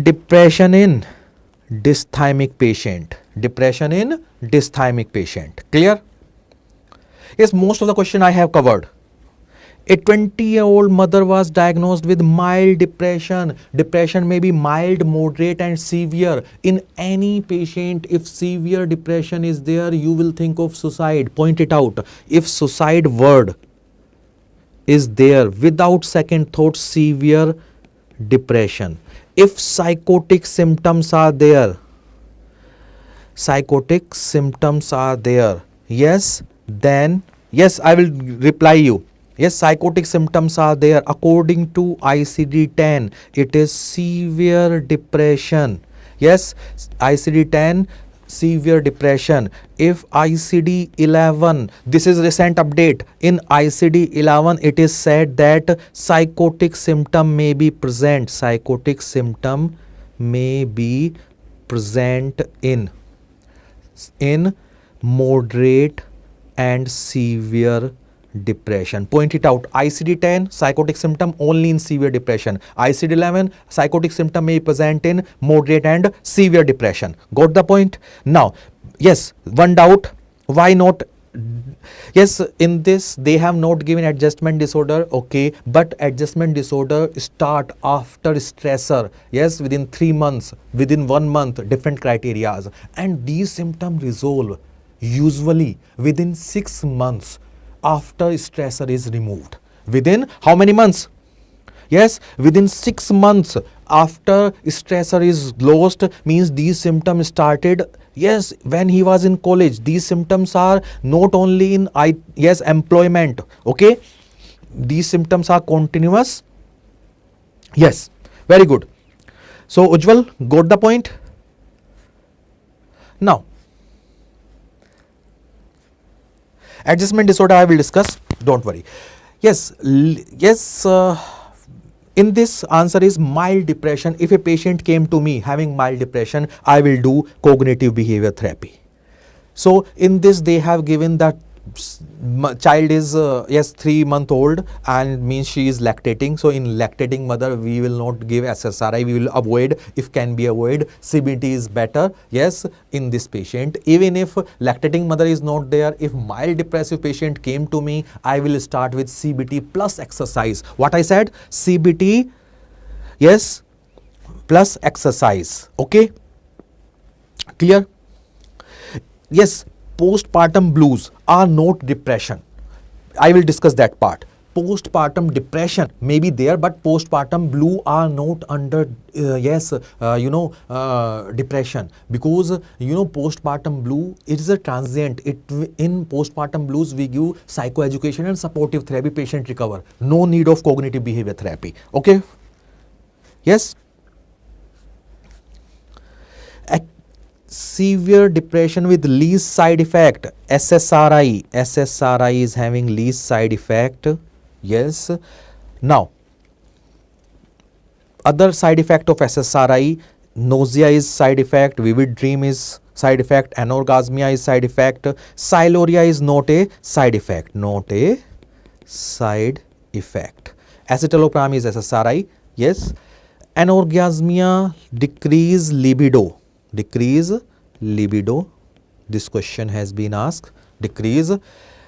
depression in dysthymic patient. Clear? Yes, most of the question I have covered. A 20-year-old mother was diagnosed with mild depression. Depression may be mild, moderate and severe. In any patient, if severe depression is there, you will think of suicide. Point it out. If suicide word is there, without second thought, severe depression. If psychotic symptoms are there, yes, then yes, I will reply you. Yes, psychotic symptoms are there. According to ICD-10, it is severe depression. Yes, ICD-10, severe depression. If ICD-11, this is recent update. In ICD-11, it is said that psychotic symptom may be present. In moderate and severe depression. Point it out. ICD-10, psychotic symptom only in severe depression. ICD-11, psychotic symptom may be present in moderate and severe depression. Got the point? Now, yes, one doubt. Why not? Yes, in this they have not given adjustment disorder, okay, but adjustment disorder start after stressor. Yes, within 3 months, within 1 month, different criteria, and these symptoms resolve usually within 6 months after stressor is removed. Within how many months? Yes, within 6 months after stressor is lost, means these symptoms started. Yes, when he was in college, these symptoms are not only in employment, okay, these symptoms are continuous. Yes, very good. So Ujjwal, got the point? Now adjustment disorder I will discuss, don't worry. Yes, in this answer is mild depression. If a patient came to me having mild depression, I will do cognitive behavior therapy. So in this they have given that child is 3-month-old and means she is lactating. So in lactating mother we will not give SSRI, we will avoid, if can be avoided. CBT is better, yes, in this patient. Even if lactating mother is not there, if mild depressive patient came to me, I will start with CBT plus exercise. What I said? CBT, yes, plus exercise. Okay, clear? Yes, postpartum blues are not depression. I will discuss that part. postpartum depression may be there, but postpartum blue are not under depression, because postpartum blue, it is a transient. In postpartum blues we give psychoeducation and supportive therapy, patient recover, no need of cognitive behavior therapy. Okay, yes. Severe depression with least side effect, SSRI is having least side effect. Yes. Now, other side effect of SSRI, nausea is side effect, vivid dream is side effect, anorgasmia is side effect, siluria is not a side effect, Escitalopram is SSRI. Yes. Anorgasmia, decrease libido. This question has been asked, decrease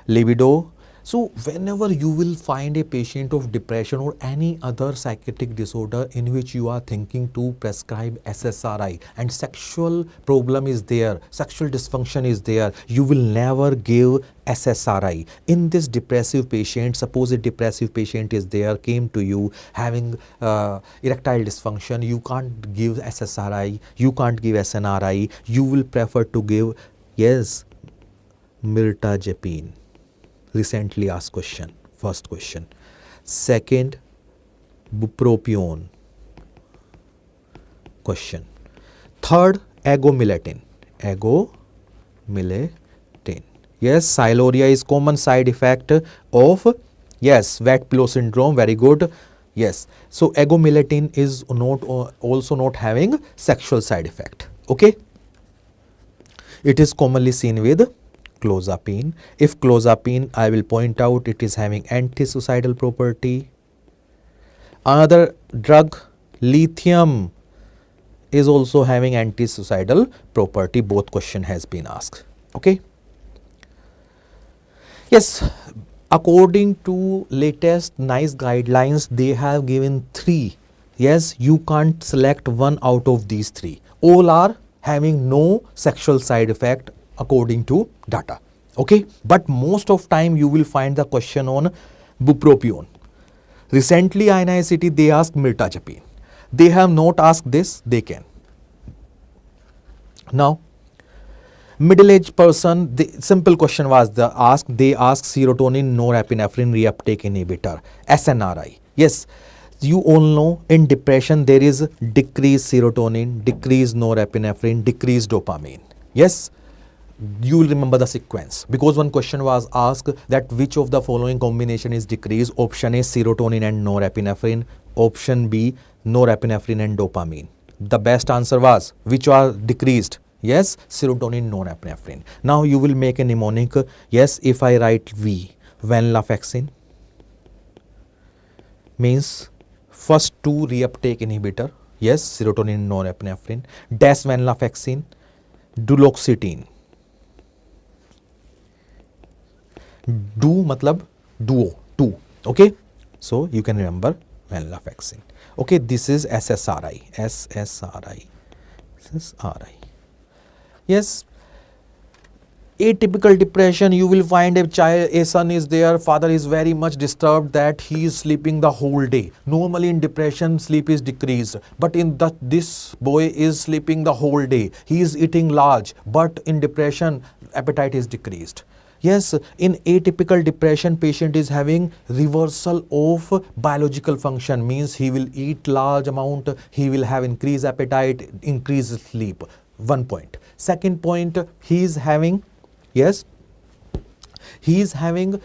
libido. So whenever you will find a patient of depression or any other psychiatric disorder in which you are thinking to prescribe SSRI and sexual problem is there, sexual dysfunction is there, you will never give SSRI. In this depressive patient, suppose a depressive patient is there, came to you having erectile dysfunction, you can't give SSRI, you can't give SNRI, you will prefer to give, yes, mirtazapine. Recently asked question, first question. Second, bupropion question. Third, agomelatine. Yes, siluria is common side effect of, yes, wet pillow syndrome, very good. Yes, so agomelatine is not also not having sexual side effect. Okay, it is commonly seen with clozapine. If clozapine, I will point out, it is having anti-suicidal property. Another drug, lithium, is also having anti-suicidal property. Both question has been asked. Okay. Yes, according to latest NICE guidelines, they have given 3. Yes, you can't select one out of these 3. All are having no sexual side effect according to data. Okay, but most of time you will find the question on bupropion. Recently INICT they asked mirtazapine. They have not asked this, they can. Now, middle-aged person, the simple question was asked, they asked serotonin norepinephrine reuptake inhibitor, SNRI. Yes, you all know in depression there is decreased serotonin, decreased norepinephrine, decreased dopamine. Yes, you will remember the sequence, because one question was asked that which of the following combination is decreased. Option A, serotonin and norepinephrine. Option B, norepinephrine and dopamine. The best answer was which are decreased. Yes, serotonin, norepinephrine. Now you will make a mnemonic. Yes, if I write V, venlafaxine means first 2 reuptake inhibitor. Yes, serotonin, norepinephrine. Desvenlafaxine, duloxetine. Do matlab duo, 2. Okay, so you can remember venlafaxine. Okay, this is SSRI. Yes, atypical depression, you will find a son is there, father is very much disturbed that he is sleeping the whole day. Normally in depression sleep is decreased, but in this boy is sleeping the whole day. He is eating large, but in depression appetite is decreased. Yes, in atypical depression, patient is having reversal of biological function, means he will eat large amount, he will have increased appetite, increased sleep. 1 point. Second point, he is having, yes, he is having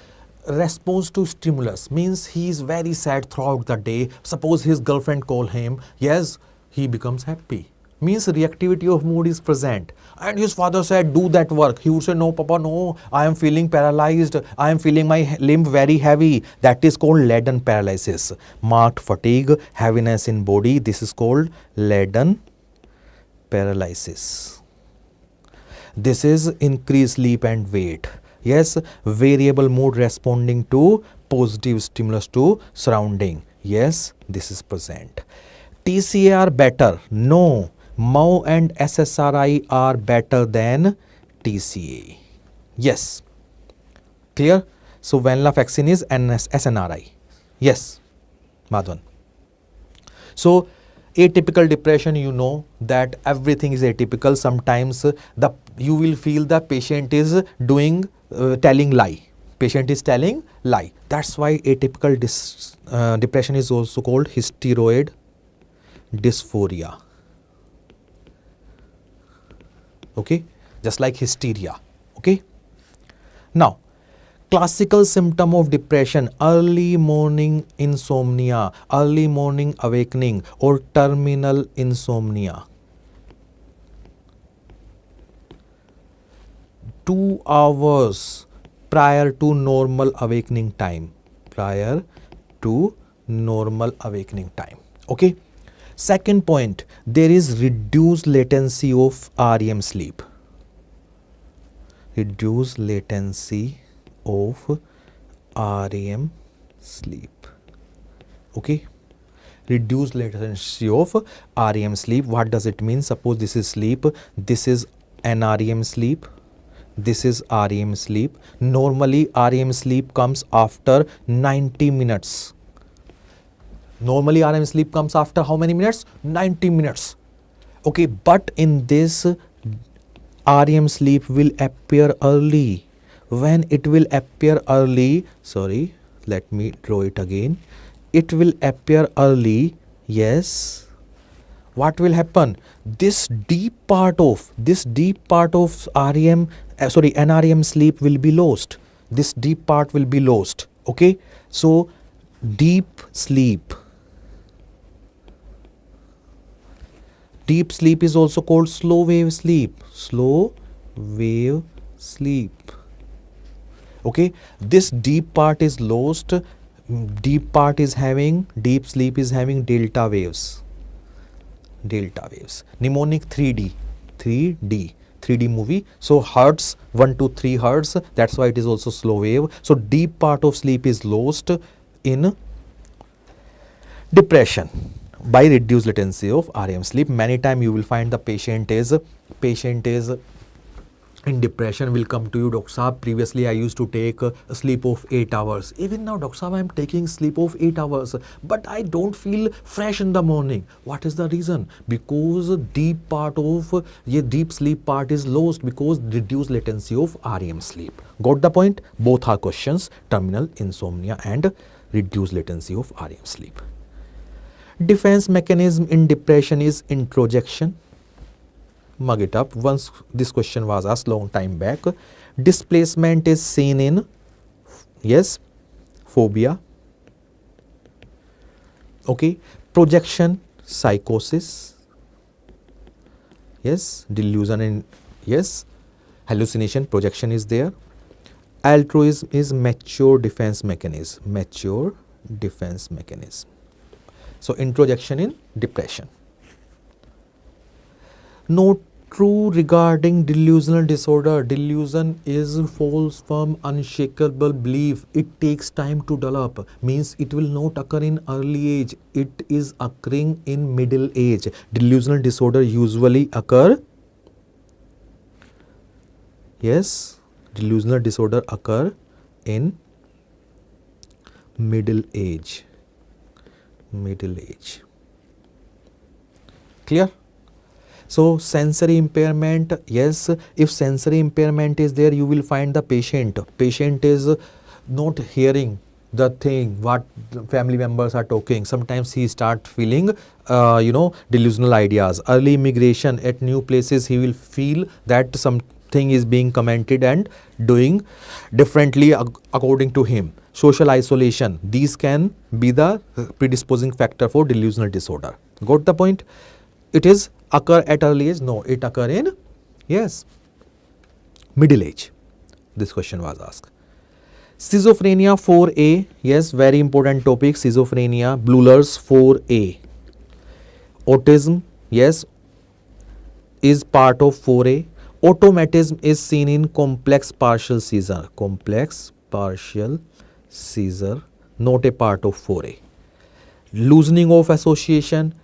response to stimulus, means he is very sad throughout the day. Suppose his girlfriend call him, yes, he becomes happy. Means reactivity of mood is present. And his father said, do that work. He would say, no, Papa, no, I am feeling paralyzed. I am feeling my limb very heavy. That is called leaden paralysis. Marked fatigue, heaviness in body. This is called leaden paralysis. This is increased sleep and weight. Yes, variable mood responding to positive stimulus to surrounding. Yes, this is present. TCA are better. No. MAO and SSRI are better than TCA. Yes. Clear? So venlafaxine is SNRI. Yes, Madhavan. So atypical depression, you know that everything is atypical. Sometimes you will feel the patient is telling lie. Patient is telling lie. That's why atypical depression is also called hysteroid dysphoria. Okay, just like hysteria. Okay. Now, classical symptom of depression: early morning insomnia, early morning awakening, or terminal insomnia. 2 hours prior to normal awakening time. Prior to normal awakening time. Okay. Second point, there is reduced latency of REM sleep. Reduced latency of REM sleep. Okay. Reduced latency of REM sleep. What does it mean? Suppose this is sleep. This is NREM sleep. This is REM sleep. Normally REM sleep comes after 90 minutes. Normally REM sleep comes after how many minutes? 90 minutes. Okay, but in this REM sleep will appear early. When it will appear early, sorry, let me draw it again. It will appear early, yes. What will happen? This deep part of NREM sleep will be lost. This deep part will be lost. Okay, so deep sleep. Deep sleep is also called slow wave sleep. Slow wave sleep. Okay, this deep part is lost. Deep sleep is having delta waves. Delta waves. Mnemonic 3D movie. So hertz 1 to 3 hertz. That's why it is also slow wave. So deep part of sleep is lost in depression by reduced latency of REM sleep. Many times you will find the patient is in depression will come to you, Dr. Saab, previously I used to take a sleep of 8 hours. Even now, Dr. Saab, I am taking sleep of 8 hours, but I don't feel fresh in the morning. What is the reason? Because deep sleep part is lost because reduced latency of REM sleep. Got the point? Both are questions: terminal insomnia and reduced latency of REM sleep. Defense mechanism in depression is introjection. Mug it up. Once this question was asked long time back. Displacement is seen in, yes, phobia. Okay. Projection, psychosis. Yes. Delusion in, yes. Hallucination, projection is there. Altruism is mature defense mechanism. Mature defense mechanism. So introjection in depression. Note true regarding delusional disorder. Delusion is false, firm, unshakable belief. It takes time to develop. Means it will not occur in early age. It is occurring in middle age. Delusional disorder usually occur. Yes, delusional disorder occur in middle age. Middle age. Clear? So sensory impairment, yes, if sensory impairment is there, you will find the patient is not hearing the thing what family members are talking. Sometimes he start feeling delusional ideas. Early immigration at new places, he will feel that something is being commented and doing differently according to him. Social isolation, these can be the predisposing factor for delusional disorder. Got the point? It is occur at early age? No, it occur in, yes, middle age. This question was asked. Schizophrenia 4A, yes, very important topic. Schizophrenia, Bleuler's 4A. Autism, yes, is part of 4A. Automatism is seen in complex partial seizure. Complex partial seizure, not a part of 4A. Loosening of association,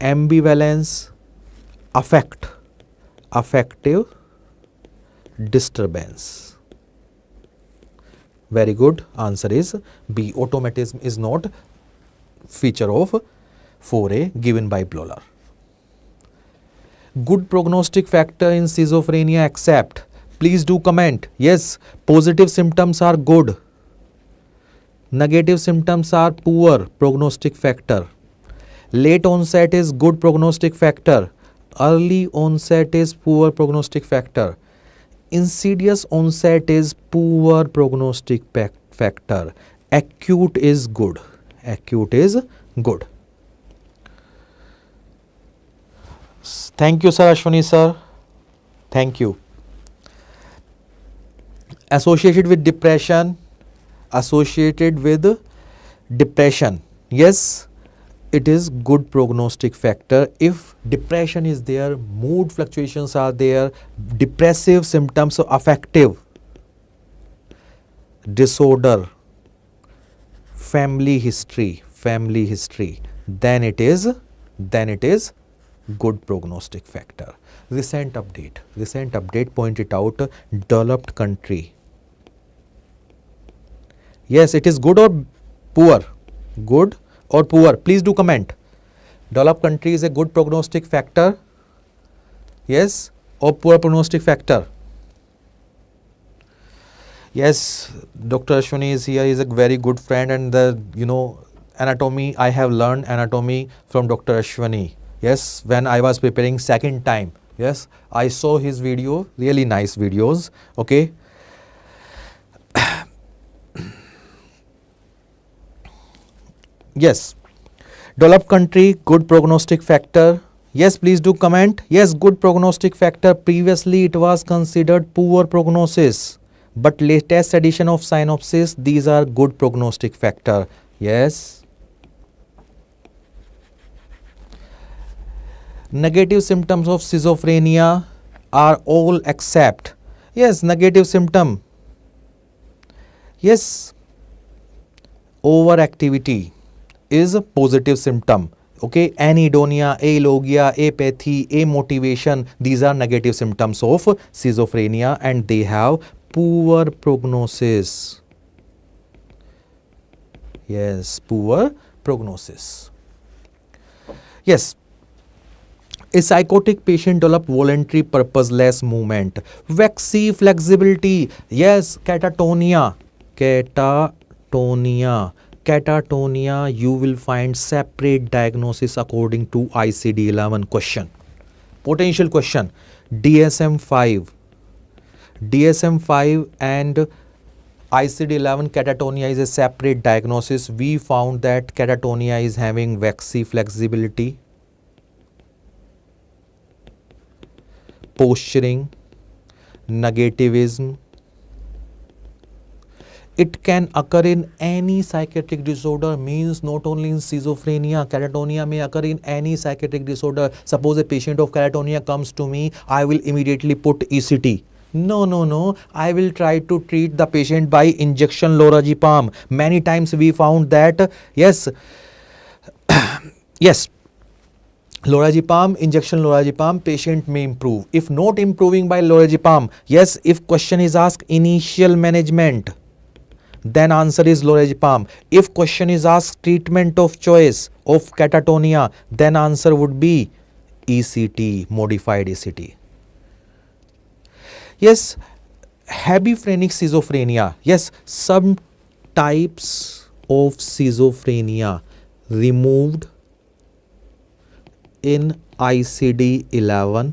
ambivalence, affective disturbance. Very good. Answer is B. Automatism is not feature of 4A given by Bloller. Good prognostic factor in schizophrenia accept. Please do comment. Yes, positive symptoms are good. Negative symptoms are poor prognostic factor. Late onset is good prognostic factor. Early onset is poor prognostic factor. Insidious onset is poor prognostic factor. Acute is good. Acute is good. Thank you, sir. Ashwani sir. Thank you. Associated with depression. Associated with depression. Yes, it is good prognostic factor. If depression is there, mood fluctuations are there, depressive symptoms, so affective disorder, family history, then it is good prognostic factor. Recent update pointed out developed country. Yes, it is good or poor? Good or poor? Please do comment. Developed country is a good prognostic factor. Yes, or poor prognostic factor? Yes, Dr. Ashwani is here. He is a very good friend, and anatomy, I have learned anatomy from Dr. Ashwani. Yes, when I was preparing second time. Yes, I saw his video, really nice videos. Okay. Yes, developed country, good prognostic factor. Yes, please do comment. Yes, good prognostic factor. Previously, it was considered poor prognosis, but latest edition of synopsis, these are good prognostic factor. Yes. Negative symptoms of schizophrenia are all except. Yes, negative symptom. Yes, overactivity is a positive symptom. Okay, anhedonia, alogia, apathy, amotivation, these are negative symptoms of schizophrenia, and they have poor prognosis. Yes, poor prognosis. Yes, a psychotic patient develop voluntary purposeless movement, vexy flexibility. Yes, catatonia, you will find separate diagnosis according to ICD-11 question. Potential question, DSM-5 and ICD-11 catatonia is a separate diagnosis. We found that catatonia is having vexy flexibility, posturing, negativism. It can occur in any psychiatric disorder, means not only in schizophrenia. Catatonia may occur in any psychiatric disorder. Suppose a patient of catatonia comes to me, I will immediately put ECT. No. I will try to treat the patient by injection lorazepam. Many times we found that, yes, injection lorazepam, patient may improve. If not improving by lorazepam, yes, if question is asked initial management, then answer is lorazepam. If question is asked treatment of choice of catatonia, then answer would be ECT, modified ECT. Yes, hebephrenic schizophrenia. Yes, some types of schizophrenia removed in ICD-11.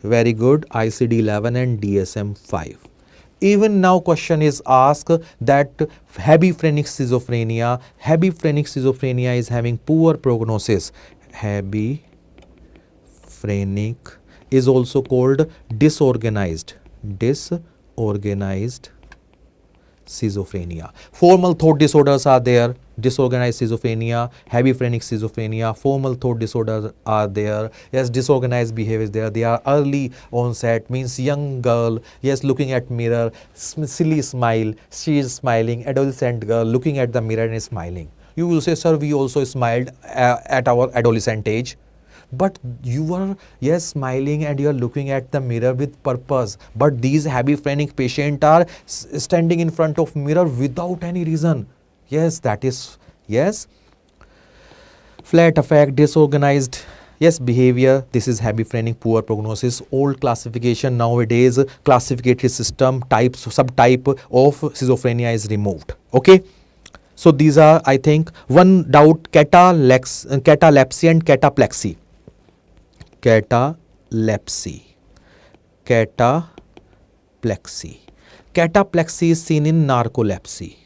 Very good, ICD-11 and DSM-5. Even now question is asked that hebephrenic schizophrenia is having poor prognosis. Hebephrenic is also called disorganized schizophrenia. Formal thought disorders are there, disorganized schizophrenia, hebephrenic schizophrenia, formal thought disorders are there. Yes, disorganized behavior is there. They are early onset, means young girl, yes, looking at mirror, silly smile, she is smiling, adolescent girl looking at the mirror and is smiling. You will say, sir, we also smiled at our adolescent age. But you are, yes, smiling and you are looking at the mirror with purpose. But these hebephrenic patients are standing in front of mirror without any reason. Yes, that is, yes, flat affect, disorganized, yes, behavior. This is hebephrenic, poor prognosis. Old classification, nowadays classificatory system types, subtype of schizophrenia is removed. Okay. So these are, I think, one doubt, catalepsy and cataplexy. Catalepsy, cataplexy. Cataplexy is seen in narcolepsy.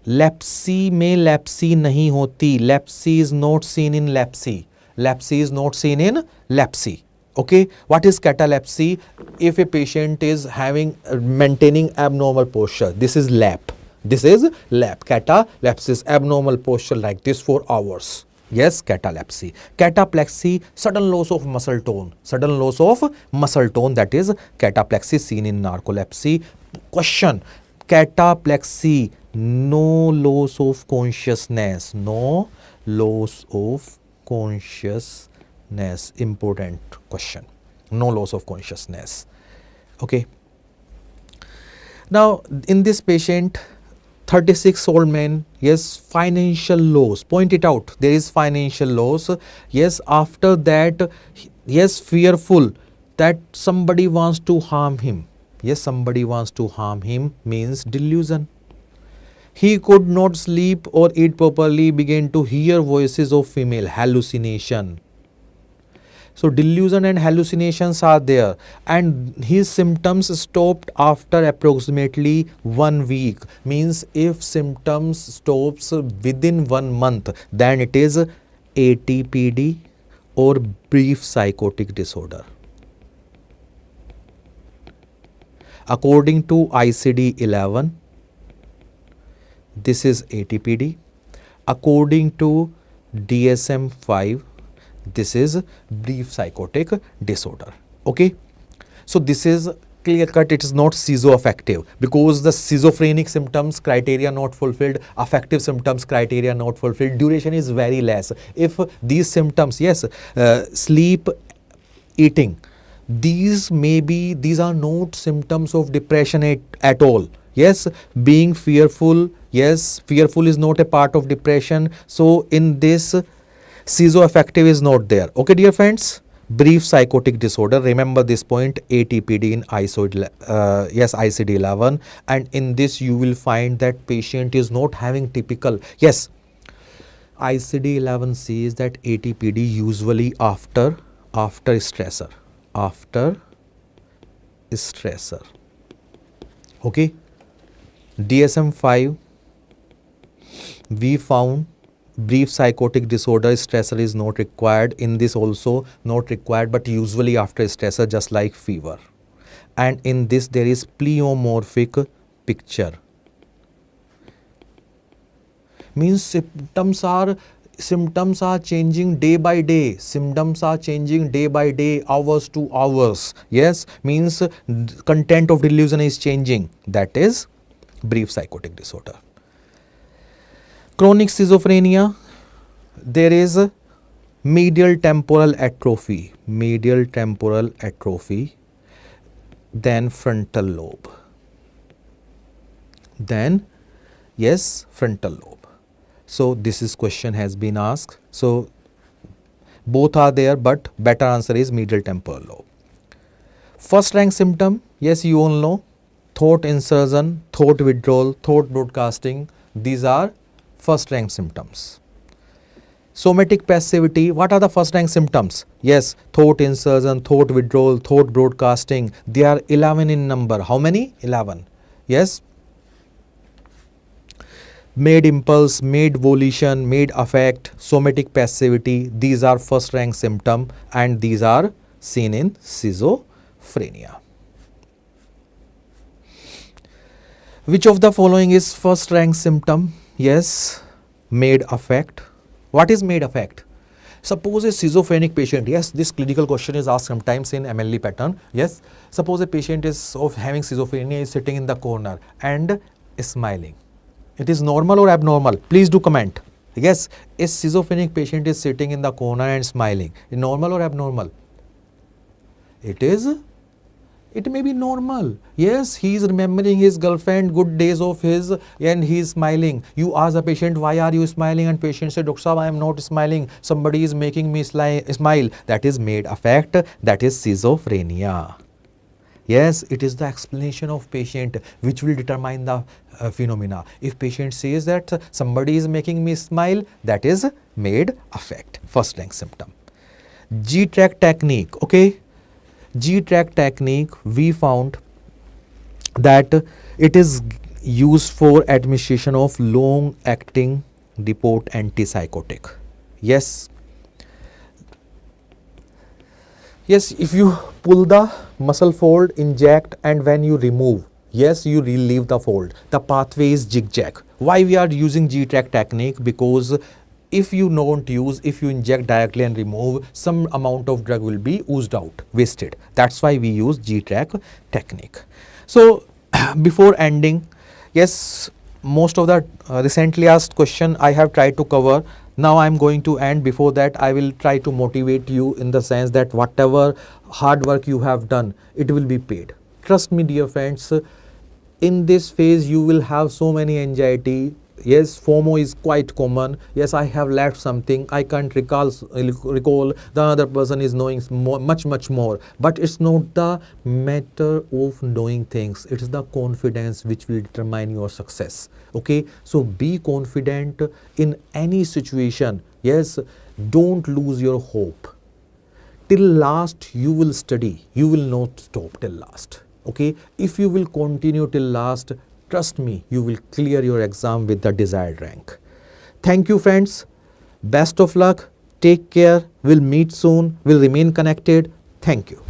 लेप्सी में लेप्सी नहीं होती. लेप्सी is not seen in lepsy. Lepsy is not seen in lepsy. Okay, what is catalepsy? If a patient is maintaining abnormal posture, this is lap. This is lap. Catalepsy is abnormal posture like this for hours. Yes, catalepsy. Cataplexy, sudden loss of muscle tone. Sudden loss of muscle tone, that is cataplexy seen in narcolepsy. Question: cataplexy, no loss of consciousness. No loss of consciousness. Important question. No loss of consciousness. Okay. Now, in this patient, 36-year-old man, yes, financial loss. Point it out. There is financial loss. Yes, after that, yes, fearful that somebody wants to harm him. Yes, somebody wants to harm him means delusion. He could not sleep or eat properly, began to hear voices of female, hallucination. So delusion and hallucinations are there, and his symptoms stopped after approximately 1 week. Means if symptoms stops within 1 month, then it is ATPD or brief psychotic disorder. According to ICD-11, this is ATPD. According to DSM-5, this is brief psychotic disorder. Okay. So this is clear cut. It is not schizoaffective because the schizophrenic symptoms criteria not fulfilled, affective symptoms criteria not fulfilled, duration is very less. If these symptoms, yes, sleep, eating, these are not symptoms of depression at all. Yes, being fearful, yes, fearful is not a part of depression. So in this, schizoaffective is not there. Okay, dear friends, brief psychotic disorder, remember this point, ATPD in ICD-11, and in this you will find that patient is not having typical, yes, ICD-11 says that ATPD usually after stressor, okay. DSM-5, we found brief psychotic disorder, stressor is not required. In this also not required, but usually after stressor, just like fever. And in this there is pleomorphic picture. Means symptoms are changing day by day. Symptoms are changing day by day, hours to hours. Yes, means content of delusion is changing. That is brief psychotic disorder. Chronic schizophrenia, there is medial temporal atrophy, then frontal lobe, then yes, frontal lobe. So this is question has been asked. So both are there, but better answer is medial temporal lobe. First rank symptom, yes, you all know, thought insertion, thought withdrawal, thought broadcasting. These are first rank symptoms. Somatic passivity, what are the first rank symptoms? Yes, thought insertion, thought withdrawal, thought broadcasting. They are 11 in number. How many? 11. Yes. Made impulse, made volition, made affect, somatic passivity. These are first rank symptom, and these are seen in schizophrenia. Which of the following is first rank symptom? Yes, made affect. What is made affect? Suppose a schizophrenic patient, yes, this clinical question is asked sometimes in MLE pattern. Yes, suppose a patient is of having schizophrenia, is sitting in the corner and smiling. It is normal or abnormal? Please do comment. Yes, a schizophrenic patient is sitting in the corner and smiling. Normal or abnormal? It is. It may be normal. Yes, he is remembering his girlfriend, good days of his, and he is smiling. You ask the patient, why are you smiling? And patient said, Doctor Saab, I am not smiling. Somebody is making me smile. That is made affect. That is schizophrenia. Yes, it is the explanation of patient which will determine the phenomena. If patient says that somebody is making me smile, that is made affect, first rank symptom. G-track technique, okay. G-track technique, we found that it is used for administration of long-acting depot antipsychotic. Yes. Yes, if you pull the muscle fold, inject, and when you remove, yes, you relieve the fold. The pathway is zigzag. Why we are using G-track technique? Because if you don't use, if you inject directly and remove, some amount of drug will be oozed out, wasted. That's why we use G-track technique. So before ending, yes, most of the recently asked question I have tried to cover. Now I am going to end. Before that, I will try to motivate you in the sense that whatever hard work you have done, it will be paid. Trust me, dear friends, in this phase you will have so many anxiety. Yes, FOMO is quite common. Yes, I have left something, I can't recall the other person is knowing much more. But it's not the matter of knowing things, it is the confidence which will determine your success. Okay, so be confident in any situation. Yes, don't lose your hope. Till last you will study, you will not stop till last. Okay, if you will continue till last, trust me, you will clear your exam with the desired rank. Thank you, friends. Best of luck. Take care. We'll meet soon. We'll remain connected. Thank you.